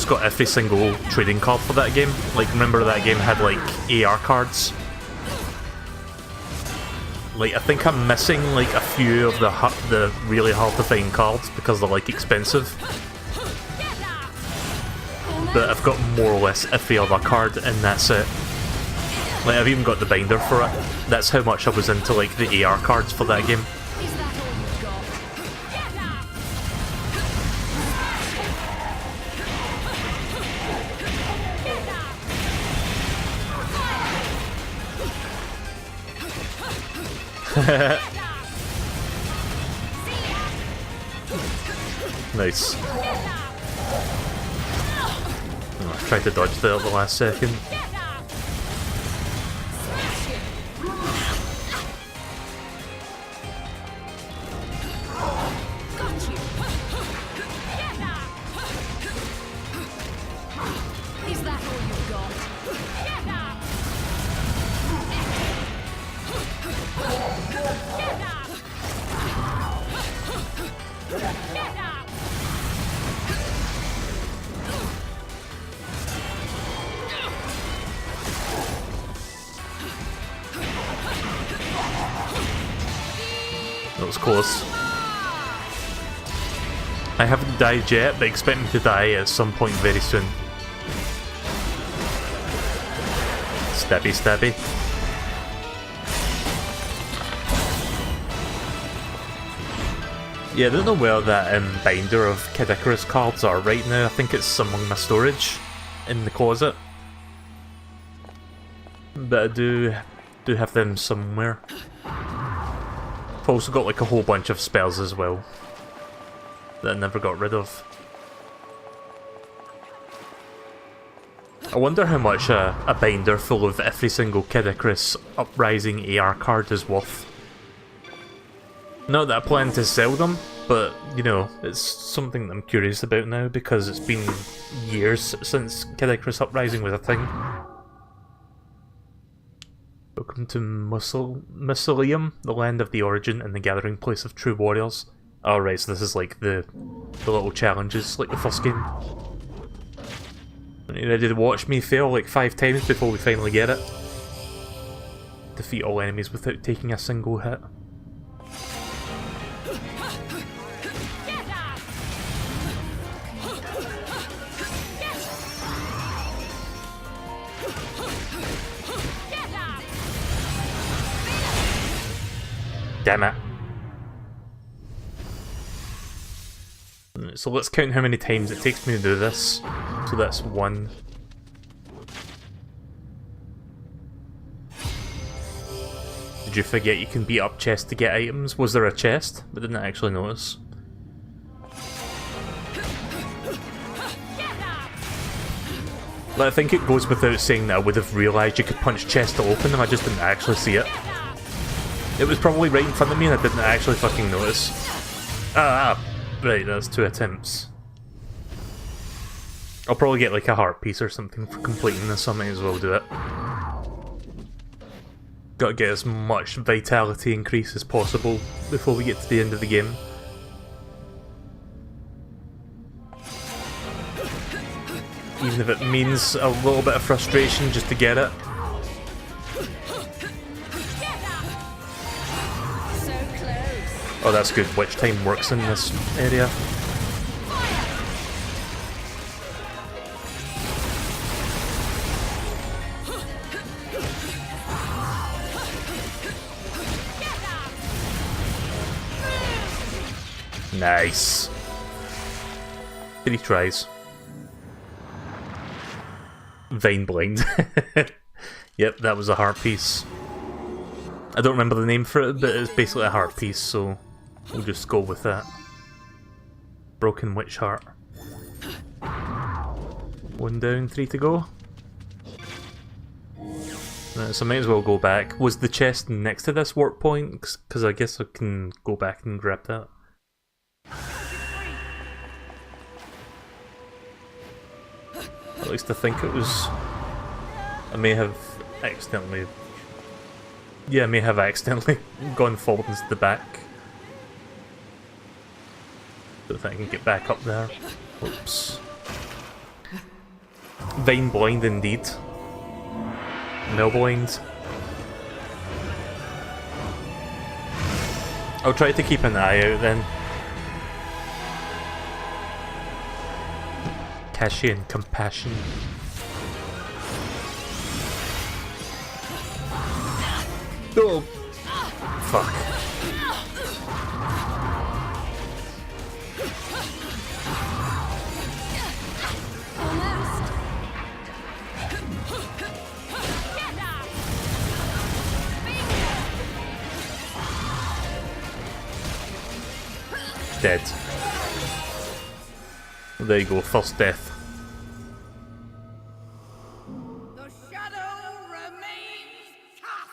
got every single trading card for that game. Like, remember that game had like AR cards? Like, I think I'm missing like a few of the really hard to find cards because they're like expensive. But I've got more or less every other card in that set. Like, I've even got the binder for it. That's how much I was into like the AR cards for that game. Nice. Oh, I tried to dodge there at the last second. That was close. I haven't died yet, but expect me to die at some point very soon. Stabby stabby. Yeah, I don't know where that binder of Kid Icarus cards are right now. I think it's among my storage in the closet. But I do have them somewhere. I've also got like a whole bunch of spells as well that I never got rid of. I wonder how much a binder full of every single Kid Icarus Uprising AR card is worth. Not that I plan to sell them, but you know, it's something that I'm curious about now because it's been years since Kid Icarus Uprising was a thing. Welcome to Mausoleum, the land of the origin and the gathering place of true warriors. Alright, so this is like the little challenges, like the first game. Are you ready to watch me fail like 5 times before we finally get it? Defeat all enemies without taking a single hit. Damn it. So let's count how many times it takes me to do this. So that's 1. Did you forget you can beat up chests to get items? Was there a chest? I didn't actually notice. But I think it goes without saying that I would have realised you could punch chests to open them, I just didn't actually see it. It was probably right in front of me and I didn't actually fucking notice. Right, that's 2 attempts. I'll probably get like a heart piece or something for completing this, so I might as well do it. Gotta get as much vitality increase as possible before we get to the end of the game. Even if it means a little bit of frustration just to get it. Oh, that's good. Witch time works in this area. Nice. 3 tries. Vine blind. Yep, that was a heart piece. I don't remember the name for it, but it's basically a heart piece, so we'll just go with that. Broken witch heart. 1 down, 3 to go. So I might as well go back. Was the chest next to this warp point? Because I guess I can go back and grab that. At least I think it was... I may have accidentally... Yeah, I may have accidentally gone forward into the back. Don't think I can get back up there. Oops. Vine blind indeed. No blind. I'll try to keep an eye out then. Cashian compassion. Oh, fuck. Dead. There you go, first death. The shadow remains cast.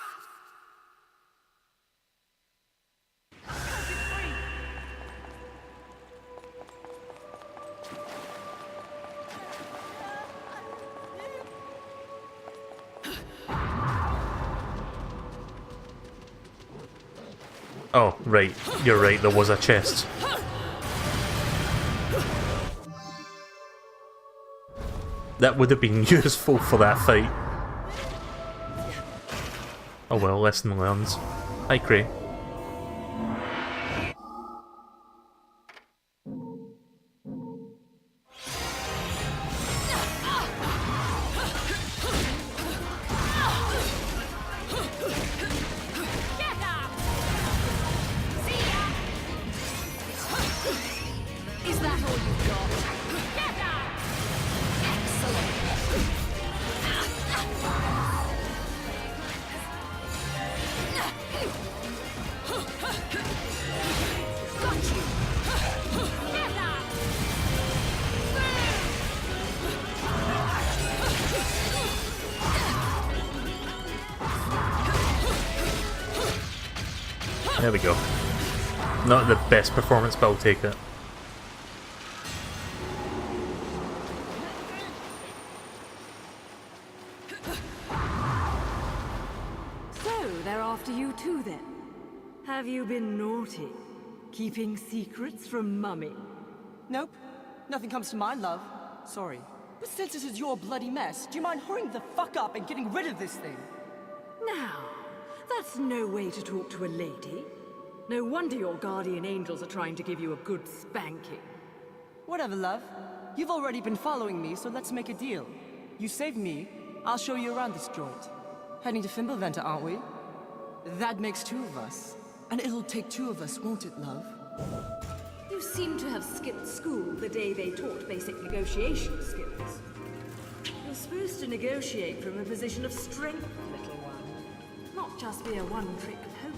Oh, right. You're right, there was a chest. That would have been useful for that fight. Oh well, lesson learned. Hi, Cray. Is that all you've got? There we go. Not the best performance, but I'll take it. So, they're after you too then? Have you been naughty? Keeping secrets from Mummy? Nope. Nothing comes to mind, love. Sorry. But since this is your bloody mess, do you mind hurrying the fuck up and getting rid of this thing? Now, that's no way to talk to a lady. No wonder your guardian angels are trying to give you a good spanking. Whatever, love. You've already been following me, so let's make a deal. You save me, I'll show you around this joint. Heading to Fimbulventa, aren't we? That makes 2 of us. And it'll take 2 of us, won't it, love? You seem to have skipped school the day they taught basic negotiation skills. You're supposed to negotiate from a position of strength, little one. Not just be a one-trick pony.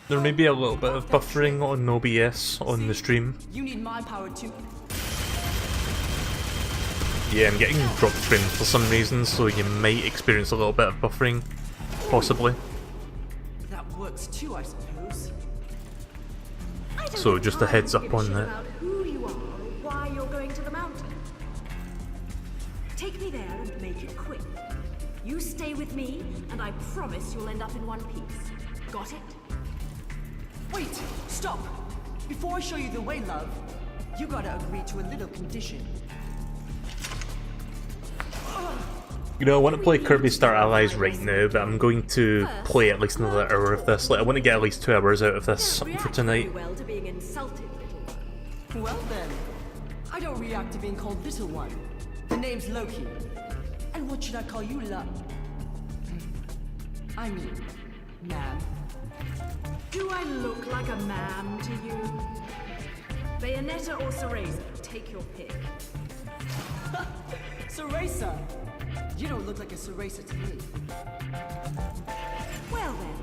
There may be a little bit of buffering on OBS on the stream. You need my power too. Yeah, I'm getting drop screen for some reason, so you might experience a little bit of buffering, possibly. That works too, I suppose. So just a heads up on that. About who you are or why you're going to the mountain. Take me there and make it quick. You stay with me, and I promise you'll end up in one piece. Got it? Wait, stop! Before I show you the way, love, you gotta agree to a little condition. You know, I want to play Kirby Star Allies right now, but I'm going to play at least another hour of this. Like, I want to get at least 2 hours out of this for tonight. Well to being insulted, little one. Well then, I don't react to being called little one. The name's Loki. And what should I call you, love? I mean, ma'am. Do I look like a ma'am to you? Bayonetta or Cereza? Take your pick. Cereza! You don't look like a Cereza to me. Well then,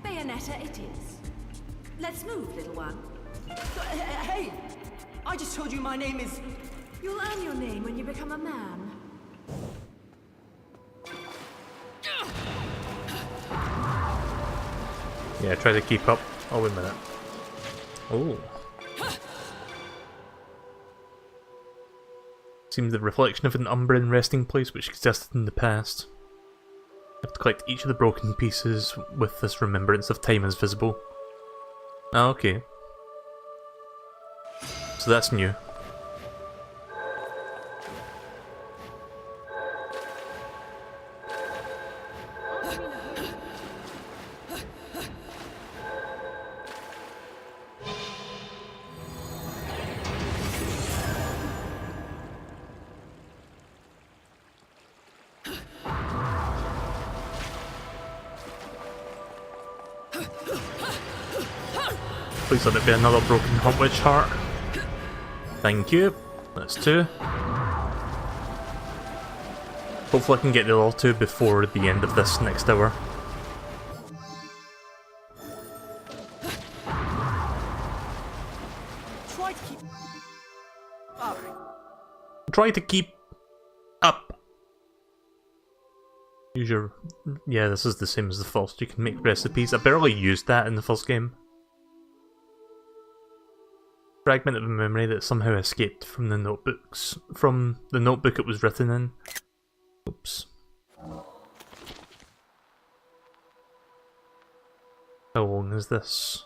Bayonetta it is. Let's move, little one. Hey! I just told you my name is... You'll earn your name when you become a man. Yeah, try to keep up. Oh, wait a minute. Oh. Seems the reflection of an Umbran resting place which existed in the past. You have to collect each of the broken pieces with this remembrance of time as visible. Ah, okay. So that's new. Please let it be another broken Huntwitch heart. Thank you. That's 2. Hopefully I can get the other 2 before the end of this next hour. Try to keep up. Try to keep up. Use your... Yeah, this is the same as the first. You can make recipes. I barely used that in the first game. Fragment of a memory that somehow escaped from the notebooks. From the notebook it was written in. Oops. How long is this?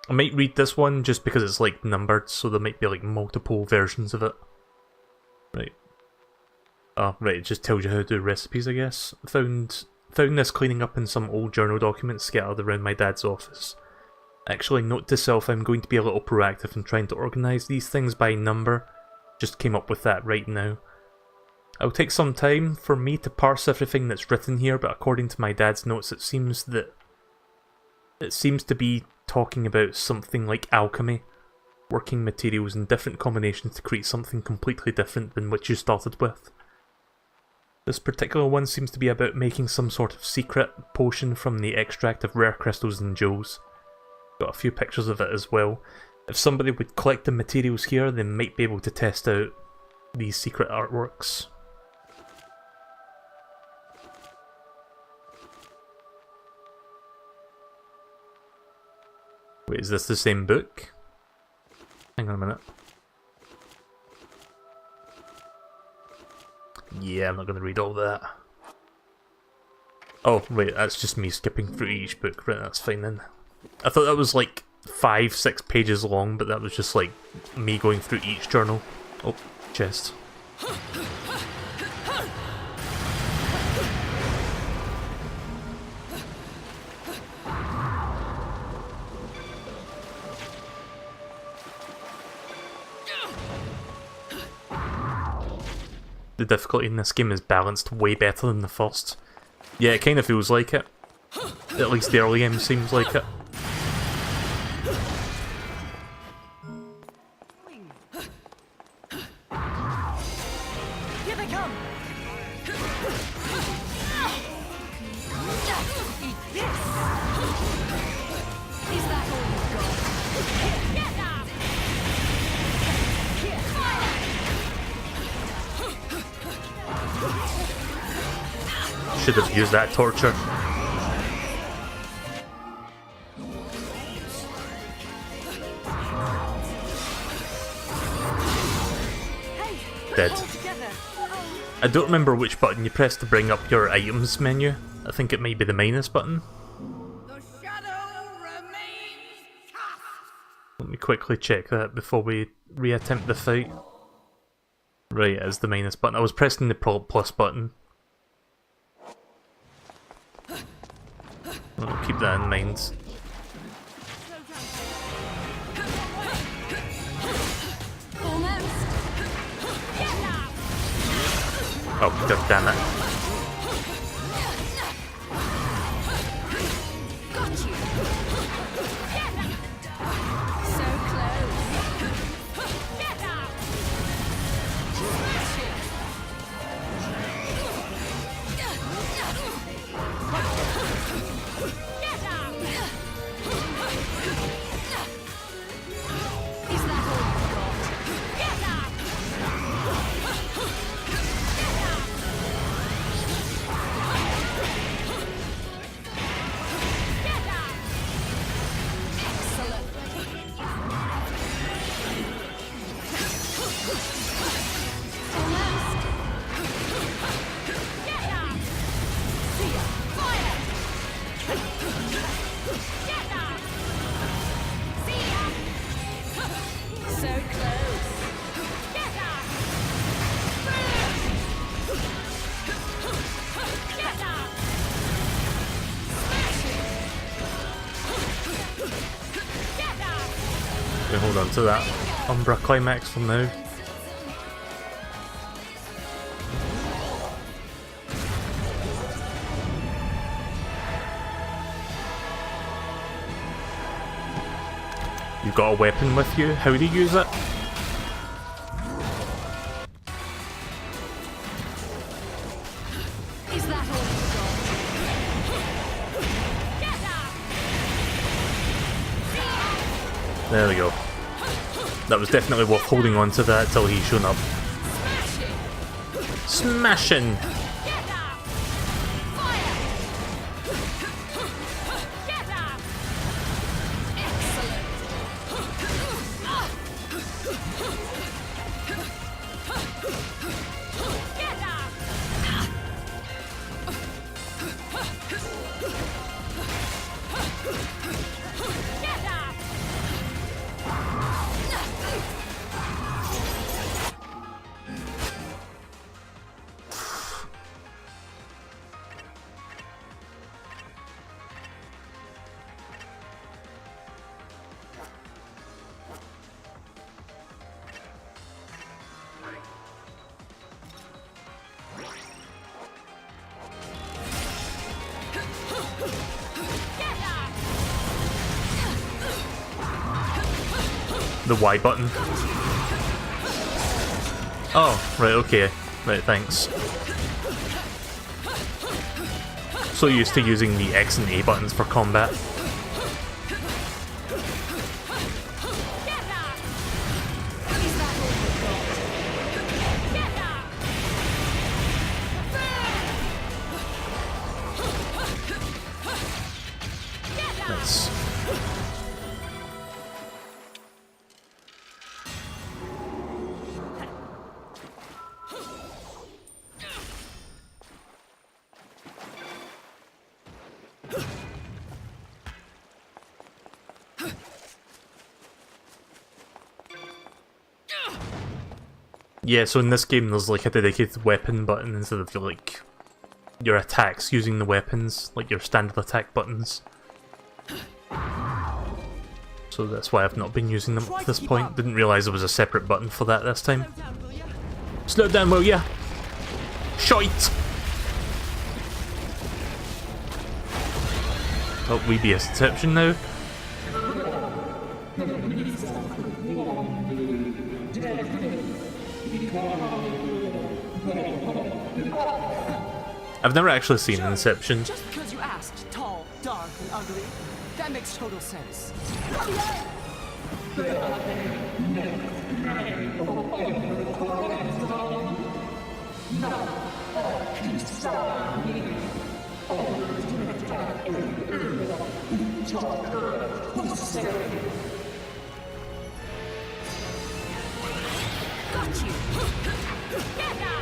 I might read this one just because it's like numbered, so there might be like multiple versions of it. Right. Oh, right, it just tells you how to do recipes, I guess. Found this cleaning up in some old journal documents scattered around my dad's office. Actually, note to self, I'm going to be a little proactive in trying to organise these things by number. Just came up with that right now. It'll take some time for me to parse everything that's written here, but according to my dad's notes, it seems to be talking about something like alchemy. Working materials in different combinations to create something completely different than what you started with. This particular one seems to be about making some sort of secret potion from the extract of rare crystals and jewels. Got a few pictures of it as well. If somebody would collect the materials here, they might be able to test out these secret artworks. Wait, is this the same book? Hang on a minute. Yeah, I'm not going to read all that. Oh, wait, that's just me skipping through each book. Right, that's fine then. I thought that was like 5-6 pages long, but that was just like me going through each journal. Oh, chest. The difficulty in this game is balanced way better than the first. Yeah, it kind of feels like it. At least the early game seems like it. Here they come! Eat this! Is that all you've got? Get up! Should have used that torture. Dead. I don't remember which button you press to bring up your items menu. I think it might be the minus button. The shadow me quickly check that before we reattempt the fight. Right, it is the minus button. I was pressing the plus button. I'll keep that in mind. Oh, god damn it. Hold on to that Umbra climax for now. You've got a weapon with you, how do you use it? Is that all you got? There we go. That was definitely worth holding on to that till he's shown up. Smashing! The Y button. Oh, right, okay. Right, thanks. So used to using the X and A buttons for combat. Nice. Yeah, so in this game there's like a dedicated weapon button instead of like your attacks using the weapons, like your standard attack buttons. So that's why I've not been using them up to this point. Didn't realise there was a separate button for that this time. Slow down, will ya? Shite! Oh, we be a deception now. I've never actually seen Inception. Just because you asked, tall, dark, and ugly, that makes total sense. Got you! Bingo!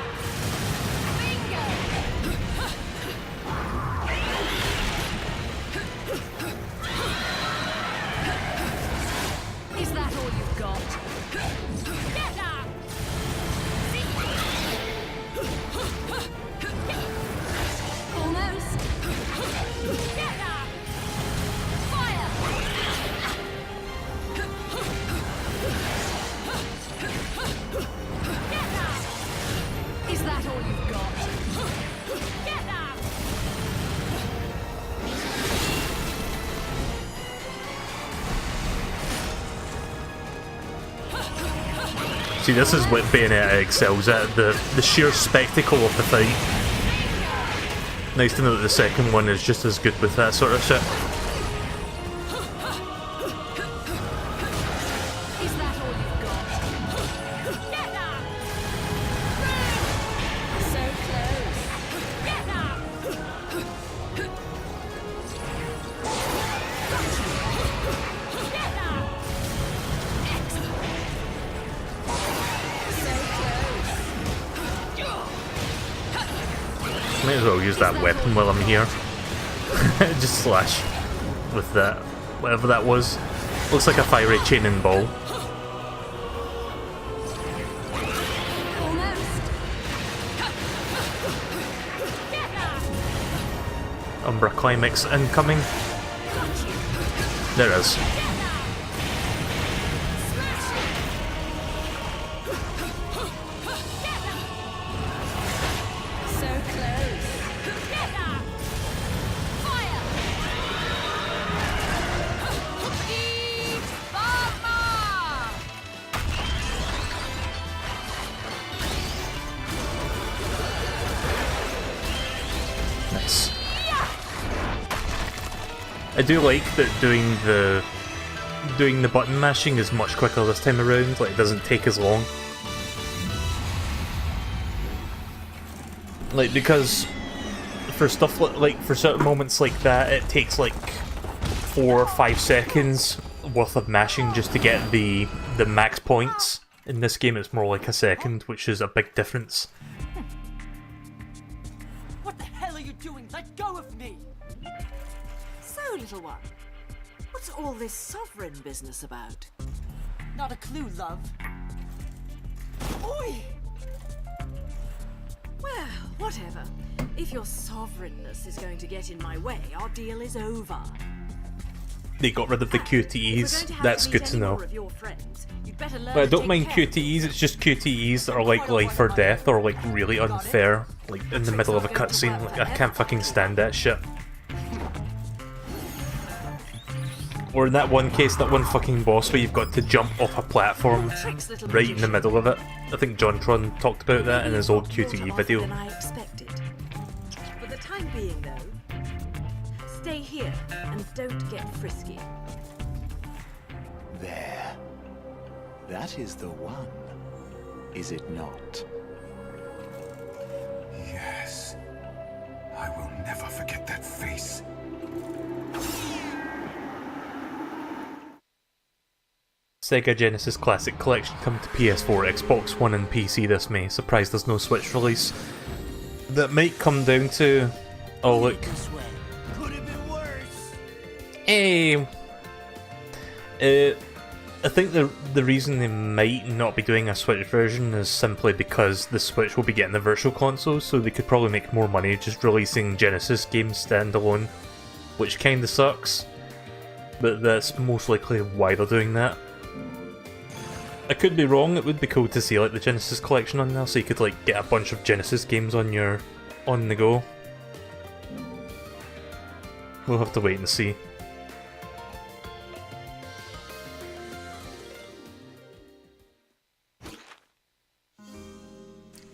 Is that See, this is what Bayonetta excels at, the sheer spectacle of the fight. Nice to know that the second one is just as good with that sort of shit. Is that all you've got? Get up! So close. Get up! Get up! Excellent. So close. Might as well use that weapon while I'm here. Just slash with that, whatever that was. Looks like a fiery chain and ball. Umbra climax incoming. There it is. So close. Get up! Fire! Eat Mama! Nice. I do like that doing the button mashing is much quicker this time around, like it doesn't take as long. Like, because for stuff like for certain moments like that, it takes like 4 or 5 seconds worth of mashing just to get the max points. In this game it's more like a second, which is a big difference. What the hell are you doing? Let go of me! So, little one, what's all this sovereign business about? Not a clue, love. Oi! Well, whatever. If your sovereignness is going to get in my way, our deal is over. They got rid of the QTEs, that's good to know. But But I don't mind QTEs, it's just QTEs that are like life or death or like really unfair, like in the middle of a cutscene. Like, I can't fucking stand that shit. Or in that one case, that one fucking boss where you've got to jump off a platform right in the middle of it. I think JonTron talked about that in his old QTE video. For the time being, though, stay here and don't get frisky. There. That is the one, is it not? Yes. I will never forget that face. Sega Genesis Classic Collection coming to PS4, Xbox One and PC this May. Surprised there's no Switch release. That might come down to... Oh look. Could have been worse. Hey! I think the reason they might not be doing a Switch version is simply because the Switch will be getting the Virtual Console, so they could probably make more money just releasing Genesis games standalone, which kinda sucks. But that's most likely why they're doing that. I could be wrong, it would be cool to see like the Genesis collection on there, so you could like get a bunch of Genesis games on the go. We'll have to wait and see.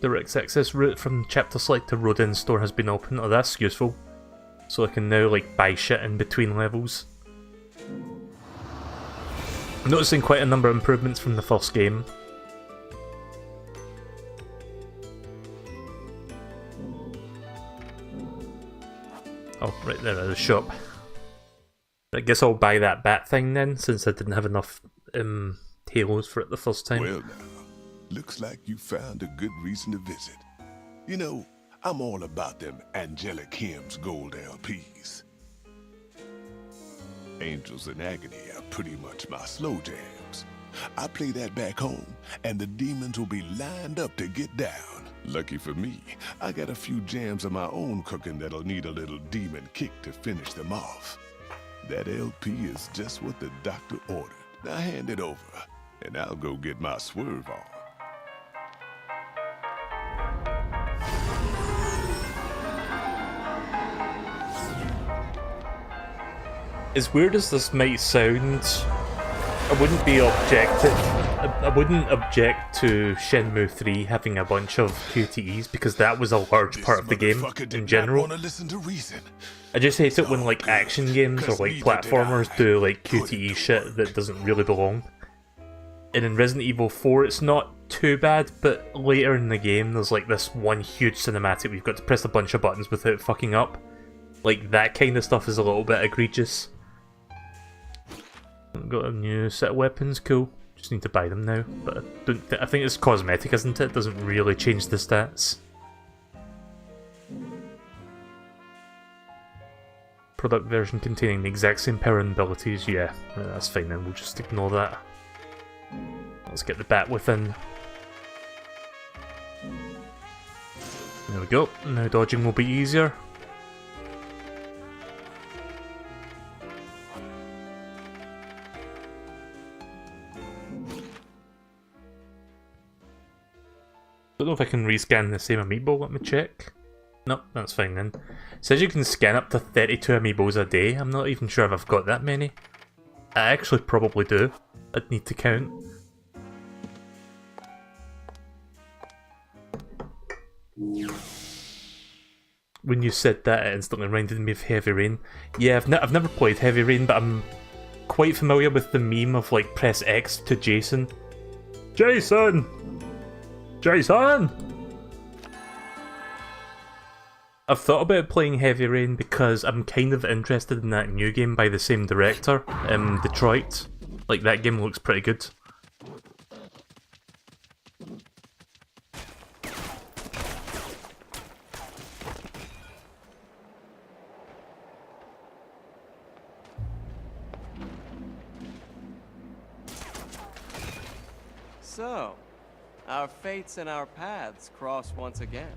Direct access route from chapter select to Rodin store has been opened. Oh, that's useful. So I can now like buy shit in between levels. I'm noticing quite a number of improvements from the first game. Oh, right there at the shop. I guess I'll buy that bat thing then, since I didn't have enough Halos for it the first time. Well now, looks like you found a good reason to visit. You know, I'm all about them Angelic Hymns Gold LPs. Angels in Agony are pretty much my slow jams. I play that back home, and the demons will be lined up to get down. Lucky for me, I got a few jams of my own cooking that'll need a little demon kick to finish them off. That LP is just what the doctor ordered. Now hand it over, and I'll go get my swerve on. As weird as this might sound, I wouldn't be objective I wouldn't object to Shenmue 3 having a bunch of QTEs because that was a large part of the game in general. I just hate it when like action games or like platformers do like QTE shit that doesn't really belong. And in Resident Evil 4 it's not too bad, but later in the game there's like this one huge cinematic where you've got to press a bunch of buttons without fucking up. Like that kind of stuff is a little bit egregious. Got a new set of weapons, cool. Just need to buy them now, but I think it's cosmetic, isn't it? It doesn't really change the stats. Product version containing the exact same power and abilities, yeah, that's fine then, we'll just ignore that. Let's get the bat within. There we go, now dodging will be easier. Don't know if I can rescan the same amiibo, let me check. Nope, that's fine then. It says you can scan up to 32 amiibos a day. I'm not even sure if I've got that many. I actually probably do. I'd need to count. When you said that, it instantly reminded me of Heavy Rain. Yeah, I've never played Heavy Rain, but I'm quite familiar with the meme of like press X to Jason. Jason! Jason! I've thought about playing Heavy Rain because I'm kind of interested in that new game by the same director, Detroit. Like, that game looks pretty good. So, our fates and our paths cross once again.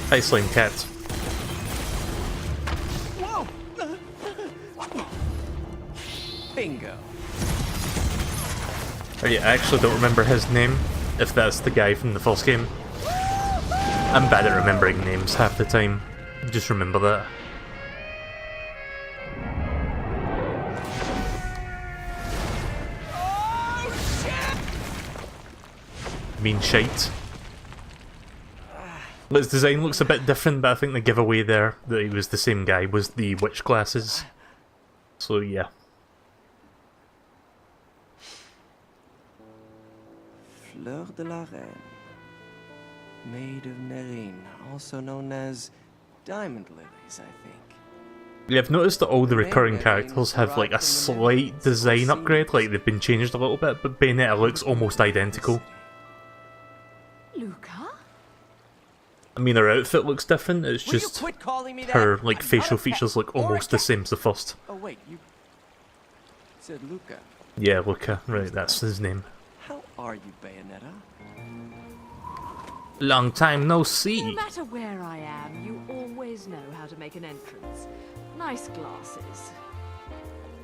Hi, Slime Cat. Whoa! Bingo. I actually don't remember his name, if that's the guy from the first game. I'm bad at remembering names half the time. Just remember that. Oh, shit! Mean shite. His design looks a bit different, but I think the giveaway there that he was the same guy was the witch glasses. So yeah. Fleur de la Reine. Maid of Nerine, also known as Diamond Lilies, I think. Yeah, I've noticed that all the recurring characters have like a slight design upgrade, like they've been changed a little bit, but Bayonetta looks almost identical. Luca? I mean, her outfit looks different, it's just her like facial features look almost the same as the first. Oh wait, you said Luca. Yeah, Luca, right, that's his name. How are you, Bayonetta? Long time no see. No matter where I am, you always know how to make an entrance. Nice glasses.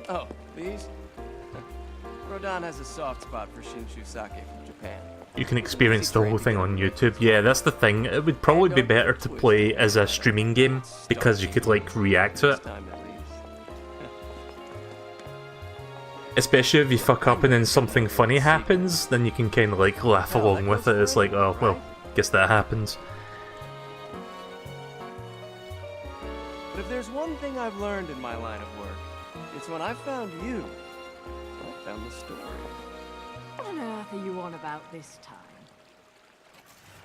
Oh, these? Rodan has a soft spot for Shinshu sake from Japan. You can experience the whole thing on YouTube. Yeah, that's the thing. It would probably be better to play as a streaming game because you could like react to it. Especially if you fuck up and then something funny happens, then you can kind of like laugh along with it. It's like, oh well, guess that happens. But if there's one thing I've learned in my line of work, it's when I found you, I found the story. What on earth are you on about this time?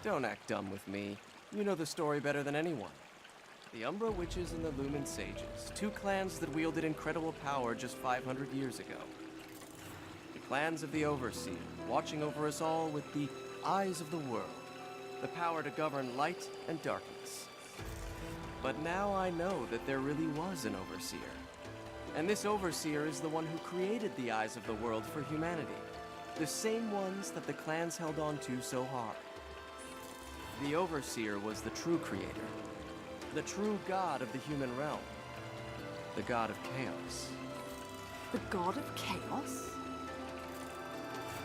Don't act dumb with me. You know the story better than anyone. The Umbra Witches and the Lumen Sages, two clans that wielded incredible power just 500 years ago. The clans of the Overseer, watching over us all with the eyes of the world, the power to govern light and darkness. But now I know that there really was an Overseer. And this Overseer is the one who created the eyes of the world for humanity. The same ones that the clans held on to so hard. The Overseer was the true creator. The true god of the human realm. The god of chaos. The god of chaos?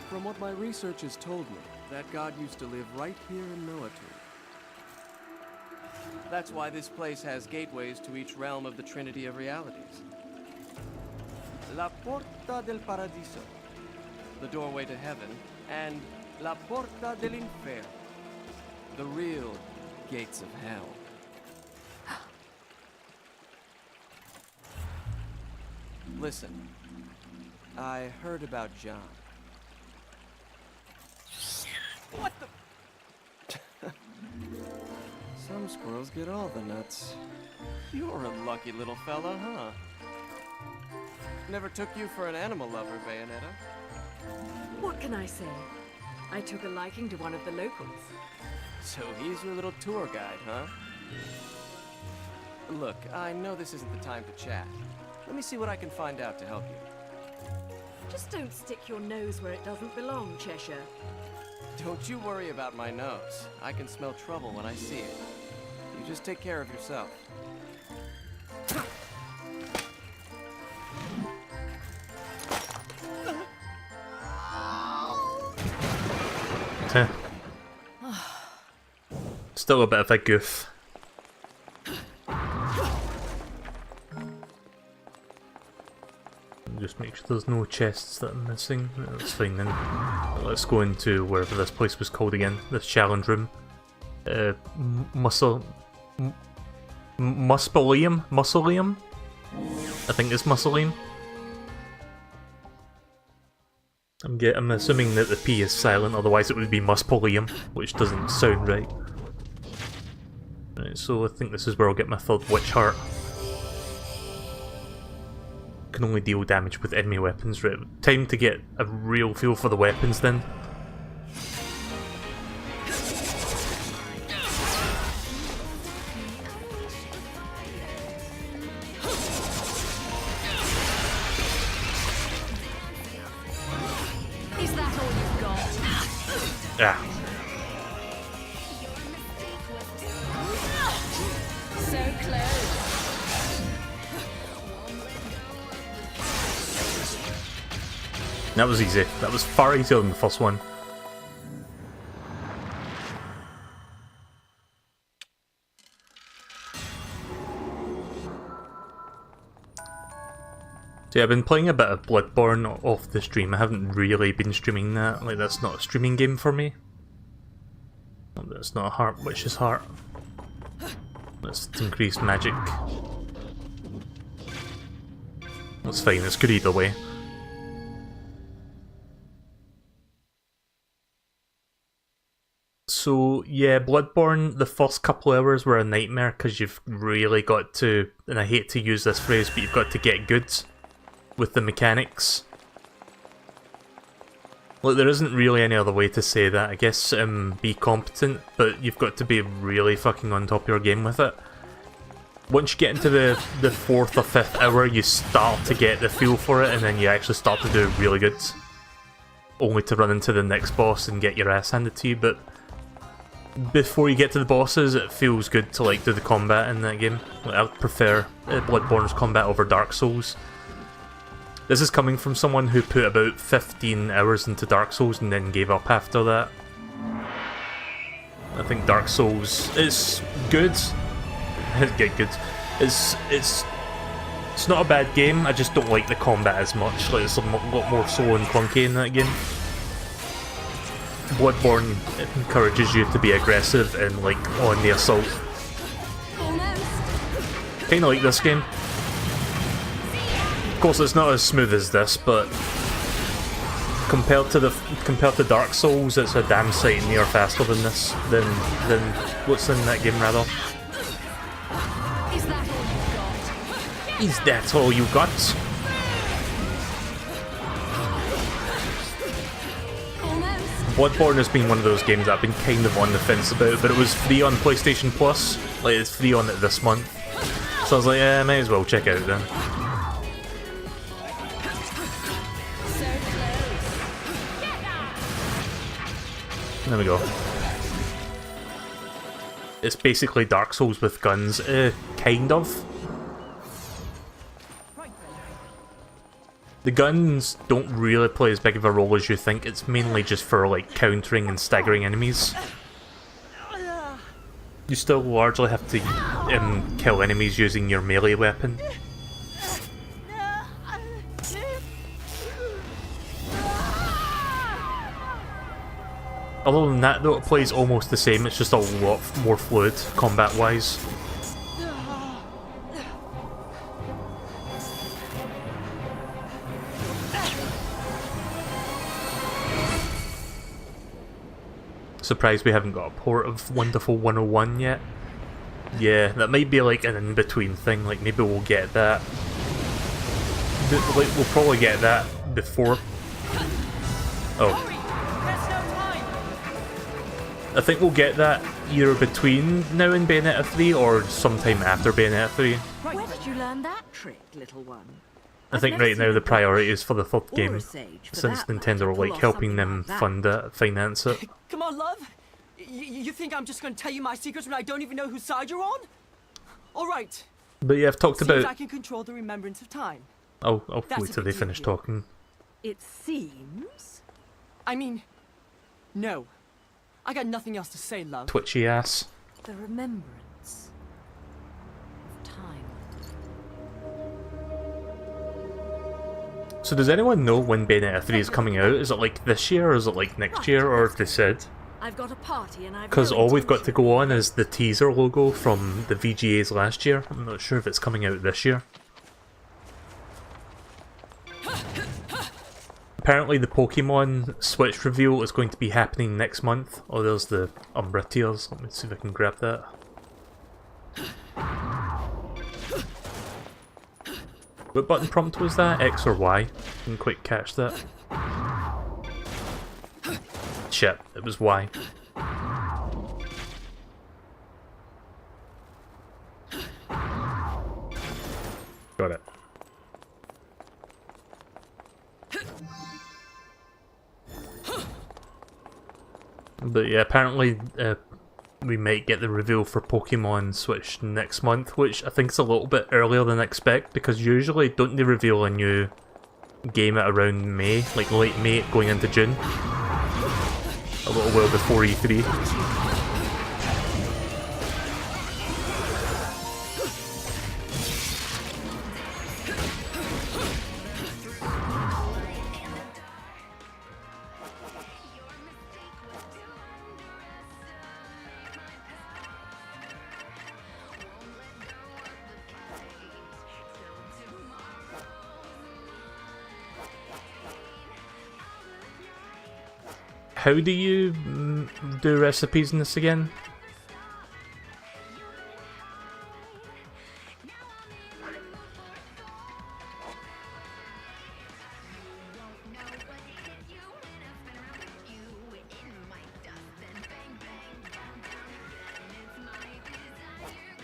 From what my research has told me, that god used to live right here in Noatur. That's why this place has gateways to each realm of the Trinity of Realities. La Porta del Paradiso, the doorway to heaven, and La Porta del Inferno, the real gates of hell. Listen, I heard about John. What the? Some squirrels get all the nuts. You're a lucky little fella, huh? Never took you for an animal lover, Bayonetta. What can I say? I took a liking to one of the locals. So he's your little tour guide, huh? Look, I know this isn't the time to chat. Let me see what I can find out to help you. Just don't stick your nose where it doesn't belong, Cheshire. Don't you worry about my nose. I can smell trouble when I see it. You just take care of yourself. Still a bit of a goof. Just make sure there's no chests that I'm missing. That's fine then. Let's go into wherever this place was called again. This challenge room. Mausoleum? Mausoleum? I think it's Mausoleum. I'm assuming that the P is silent, otherwise it would be Muspoleum, which doesn't sound right. Right, so I think this is where I'll get my third witch heart. Can only deal damage with enemy weapons. Right, time to get a real feel for the weapons then. Is that all you've got? Ah. So close. That was easy. That was far easier than the first one. So yeah, I've been playing a bit of Bloodborne off the stream. I haven't really been streaming that. Like, that's not a streaming game for me. That's not a heart, witch's heart. That's increased magic. That's fine, it's good either way. So yeah, Bloodborne, the first couple hours were a nightmare because you've really got to, and I hate to use this phrase, but you've got to get good with the mechanics. Look, there isn't really any other way to say that. I guess be competent, but you've got to be really fucking on top of your game with it. Once you get into the 4th or 5th hour, you start to get the feel for it, and then you actually start to do really good. Only to run into the next boss and get your ass handed to you, but before you get to the bosses, it feels good to like do the combat in that game. Like, I prefer Bloodborne's combat over Dark Souls. This is coming from someone who put about 15 hours into Dark Souls and then gave up after that. I think Dark Souls is good. It's not a bad game, I just don't like the combat as much. Like, it's a lot more slow and clunky in that game. Bloodborne encourages you to be aggressive and like on the assault. Kinda like this game. Of course, it's not as smooth as this, but compared to Dark Souls, it's a damn sight near faster than this. Than what's in that game, rather. Is that all you got? Bloodborne has been one of those games that I've been kind of on the fence about, but it was free on PlayStation Plus. Like, it's free on it this month. So I was like, yeah, might as well check it out then. There we go. It's basically Dark Souls with guns, kind of. The guns don't really play as big of a role as you think, it's mainly just for like countering and staggering enemies. You still largely have to kill enemies using your melee weapon. Other than that though, it plays almost the same, it's just a lot more fluid combat-wise. Surprised we haven't got a port of Wonderful 101 yet. Yeah, that might be like an in-between thing, like maybe we'll get that. Like, we'll probably get that before... Oh. I think we'll get that either between now and Bayonetta 3 or sometime after Bayonetta 3. Where did you learn that trick, little one? I think right now the priority is for the third game, since Nintendo are like helping them fund it, finance it. Come on, love. You think I'm just gonna tell you my secrets when I don't even know whose side you're on? All right. But yeah, I've talked about... I can control the remembrance of time. I'll wait till they finish talking. It seems. I mean, no. I got nothing else to say, love. Twitchy ass. The remembrance of time. So does anyone know when Bayonetta 3 is coming out? Is it like this year or is it like next year, or if they said? I've got a party and I've Because all we've got to go on is the teaser logo from the VGAs last year. I'm not sure if it's coming out this year. Apparently the Pokemon Switch reveal is going to be happening next month. Oh, there's the Umbra Tears. Let me see if I can grab that. What button prompt was that? X or Y? Didn't quite catch that. Shit, it was Y. Got it. But yeah, apparently we might get the reveal for Pokemon Switch next month, which I think is a little bit earlier than I expect, because usually don't they reveal a new game at around May, like late May going into June? A little while before E3. How do you do recipes in this again?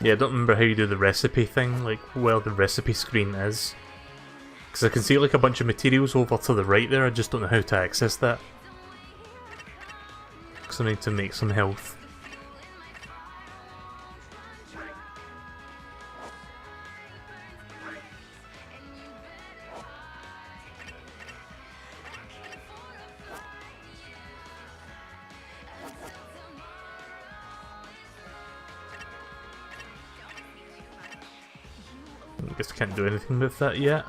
Yeah, I don't remember how you do the recipe thing, like where the recipe screen is. Because I can see like a bunch of materials over to the right there, I just don't know how to access that. I need to make some health. I guess I can't do anything with that yet.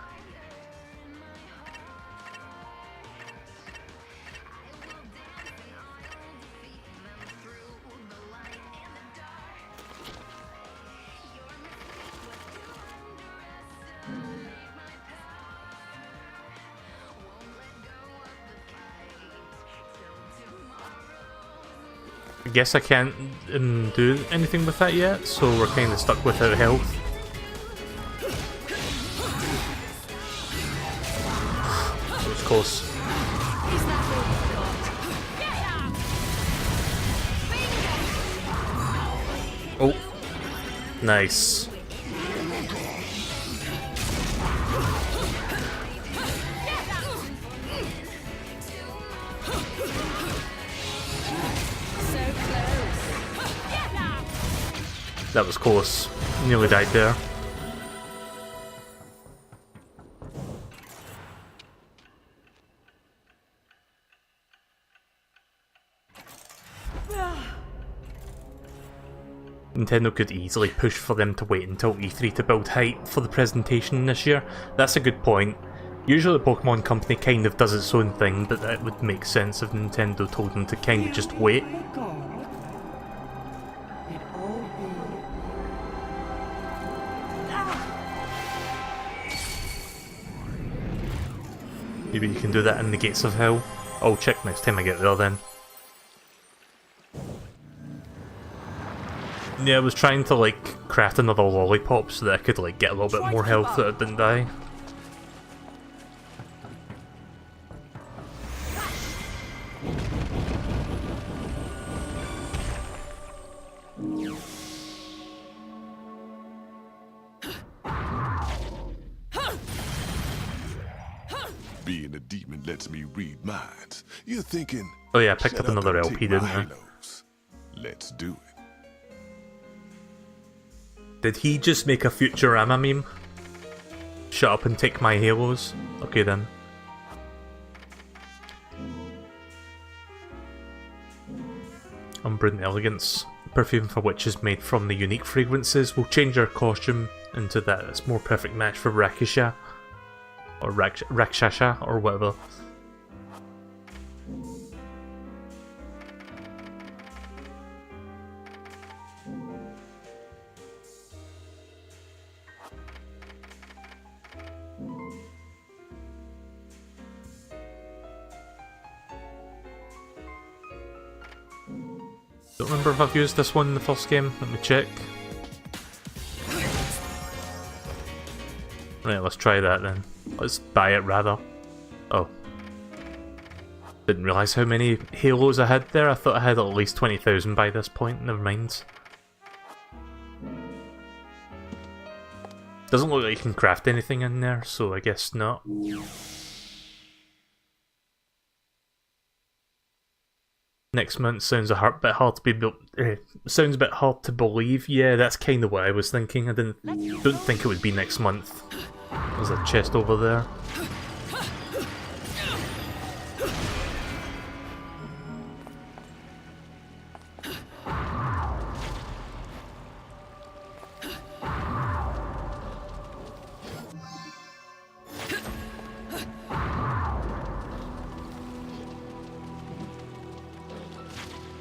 I guess I can't do anything with that yet, so we're kind of stuck without health. That was close. Oh, nice. That was close. Nearly died there. Nintendo could easily push for them to wait until E3 to build hype for the presentation this year. That's a good point. Usually the Pokemon Company kind of does its own thing, but that would make sense if Nintendo told them to kind of just wait. Maybe you can do that in the Gates of Hell. I'll check next time I get there then. Yeah, I was trying to like craft another lollipop so that I could like get a little bit more health so I didn't die. Being a demon lets me read minds. You're thinking, oh yeah, I picked up another LP, didn't I? Let's do it. Did he just make a Futurama meme? Shut up and take my halos? Okay then. Umbra and Elegance. Perfume for which is made from the unique fragrances will change our costume into that. It's more perfect match for Rakisha. Or Rakshasha, or whatever. Don't remember if I've used this one in the first game. Let me check. Right, let's try that then. Let's buy it rather. Oh. Didn't realise how many halos I had there. I thought I had at least 20,000 by this point. Never mind. Doesn't look like you can craft anything in there, so I guess not. Next month sounds bit hard to be sounds a bit hard to believe. Yeah, that's kind of what I was thinking. I don't think it would be next month. There's a chest over there.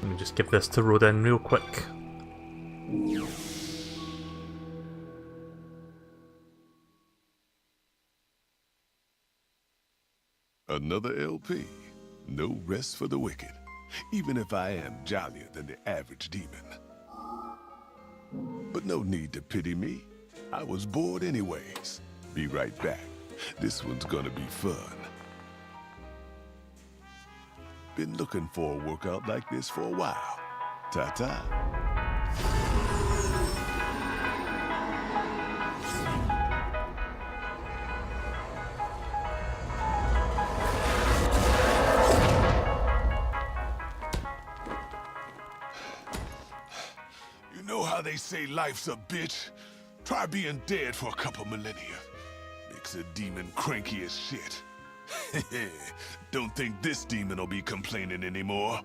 Let me just give this to Rodin real quick. Another LP. No rest for the wicked. Even if I am jollier than the average demon. But no need to pity me. I was bored anyways. Be right back. This one's gonna be fun. Been looking for a workout like this for a while. Ta-ta. They say life's a bitch. Try being dead for a couple millennia. Makes a demon cranky as shit. Don't think this demon will be complaining anymore.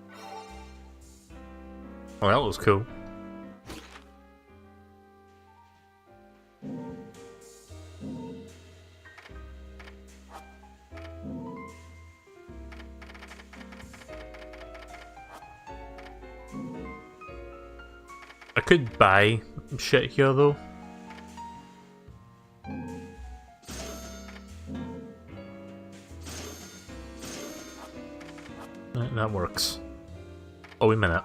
Oh, that was cool. I could buy shit here though. Right, that works. Oh, wait a minute.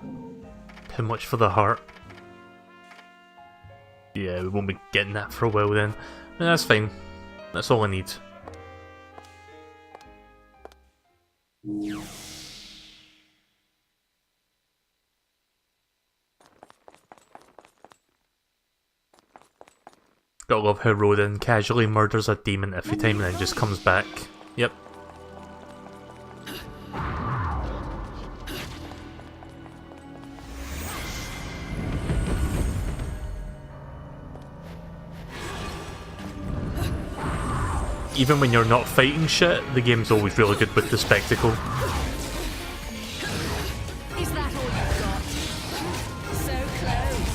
How much for the heart? Yeah, we won't be getting that for a while then. No, that's fine. That's all I need. Gotta love how Rodin casually murders a demon every time and then just comes back. Yep. Even when you're not fighting shit, the game's always really good with the spectacle. Is that all you've got? So close.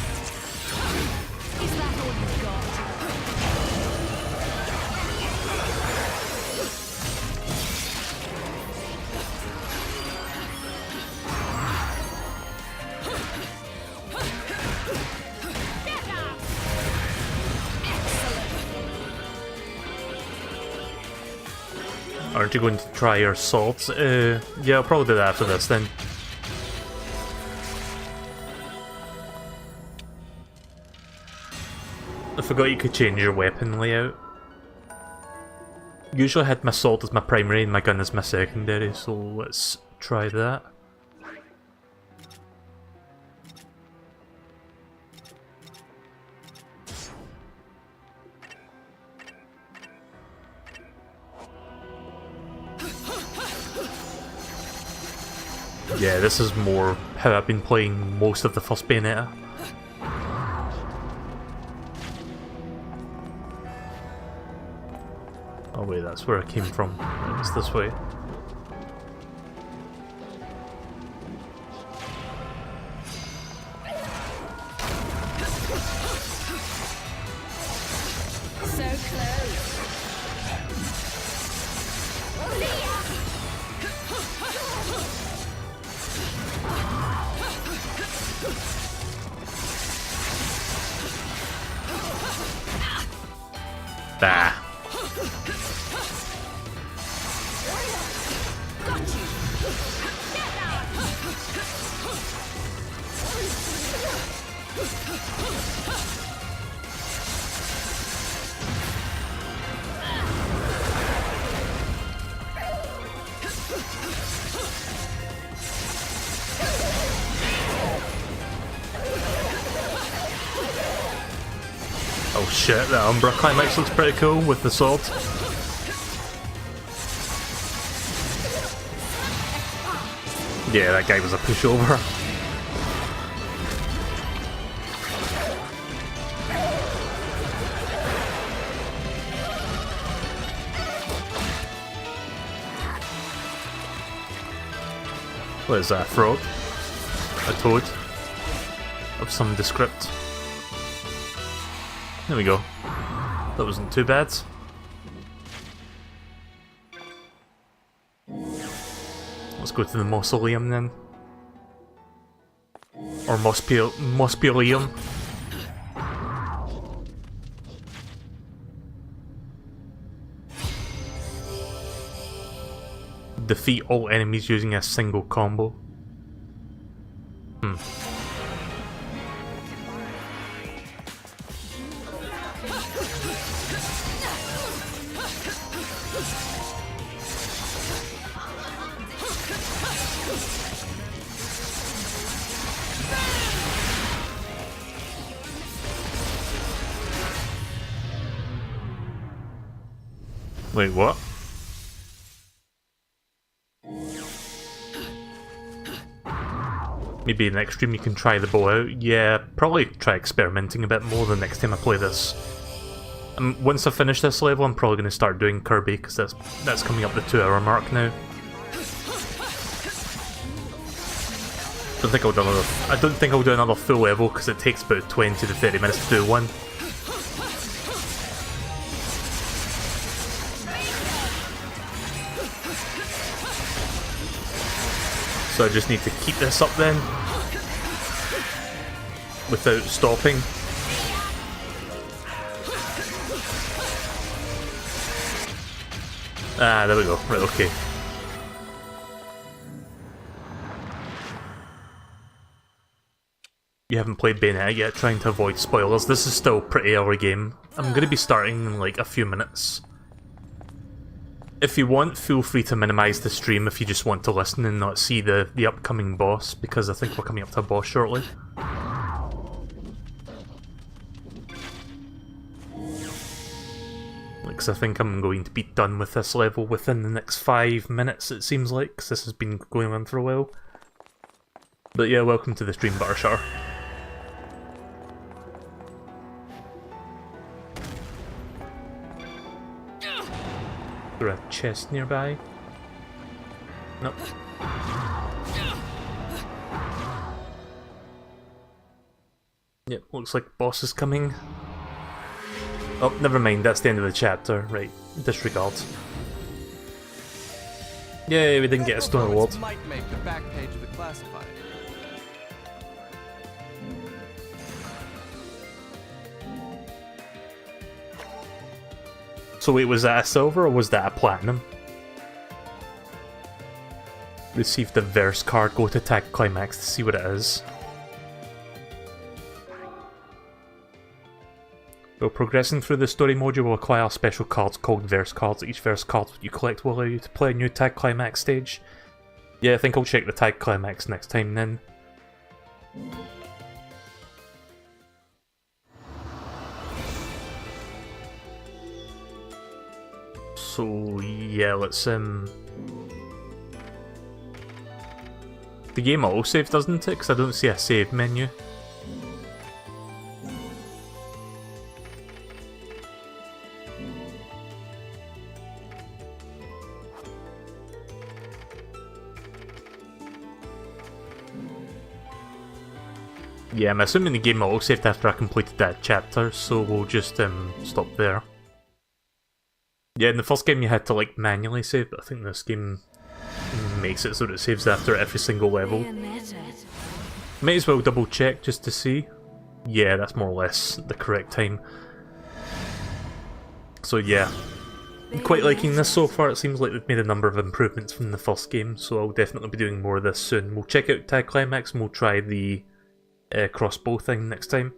Aren't you going to try your salt? Yeah, I'll probably do that after this then. I forgot you could change your weapon layout. Usually I had my sword as my primary and my gun as my secondary, so let's try that. Yeah, this is more how I've been playing most of the first Bayonetta. Oh wait, that's where I came from. It's this way. So close. Bah. Oh shit, that Umbra climax looks pretty cool with the sword. Yeah, that guy was a pushover. What is that, a frog? A toad? Of some descript. There we go. That wasn't too bad. Let's go to the mausoleum then. Or mausoleum. Defeat all enemies using a single combo. Wait, what? Maybe next stream you can try the bow out. Yeah, probably try experimenting a bit more the next time I play this. Once I finish this level, I'm probably going to start doing Kirby, because that's coming up the 2-hour mark now. I don't think I'll do another full level, because it takes about 20 to 30 minutes to do one. So I just need to keep this up then, without stopping. Ah, there we go. Right, okay. You haven't played Bayonetta yet, trying to avoid spoilers. This is still a pretty early game. I'm going to be starting in like a few minutes. If you want, feel free to minimise the stream if you just want to listen and not see the upcoming boss, because I think we're coming up to a boss shortly. Because I think I'm going to be done with this level within the next 5 minutes, it seems like, because this has been going on for a while. But yeah, welcome to the stream, Buttershutter. Is there a chest nearby? Nope. Yep, looks like boss is coming. Oh, never mind, that's the end of the chapter. Right, disregard. Yay, we didn't get a stone award. Might make the back page of the classified. So wait, was that a silver or was that a platinum? receive the verse card, go to Tag Climax to see what it is. While progressing through the story mode, you will acquire special cards called verse cards. Each verse card you collect will allow you to play a new Tag Climax stage. Yeah, I think I'll check the Tag Climax next time then. So yeah, let's the game auto-save, doesn't it? Because I don't see a save menu. Yeah, I'm assuming the game auto-saved after I completed that chapter, so we'll just stop there. Yeah, in the first game you had to like manually save, but I think this game makes it so that it saves after every single level. Might as well double check just to see. Yeah, that's more or less the correct time. So yeah, I'm quite liking this so far. It seems like they've made a number of improvements from the first game, so I'll definitely be doing more of this soon. We'll check out Tag Climax and we'll try the crossbow thing next time.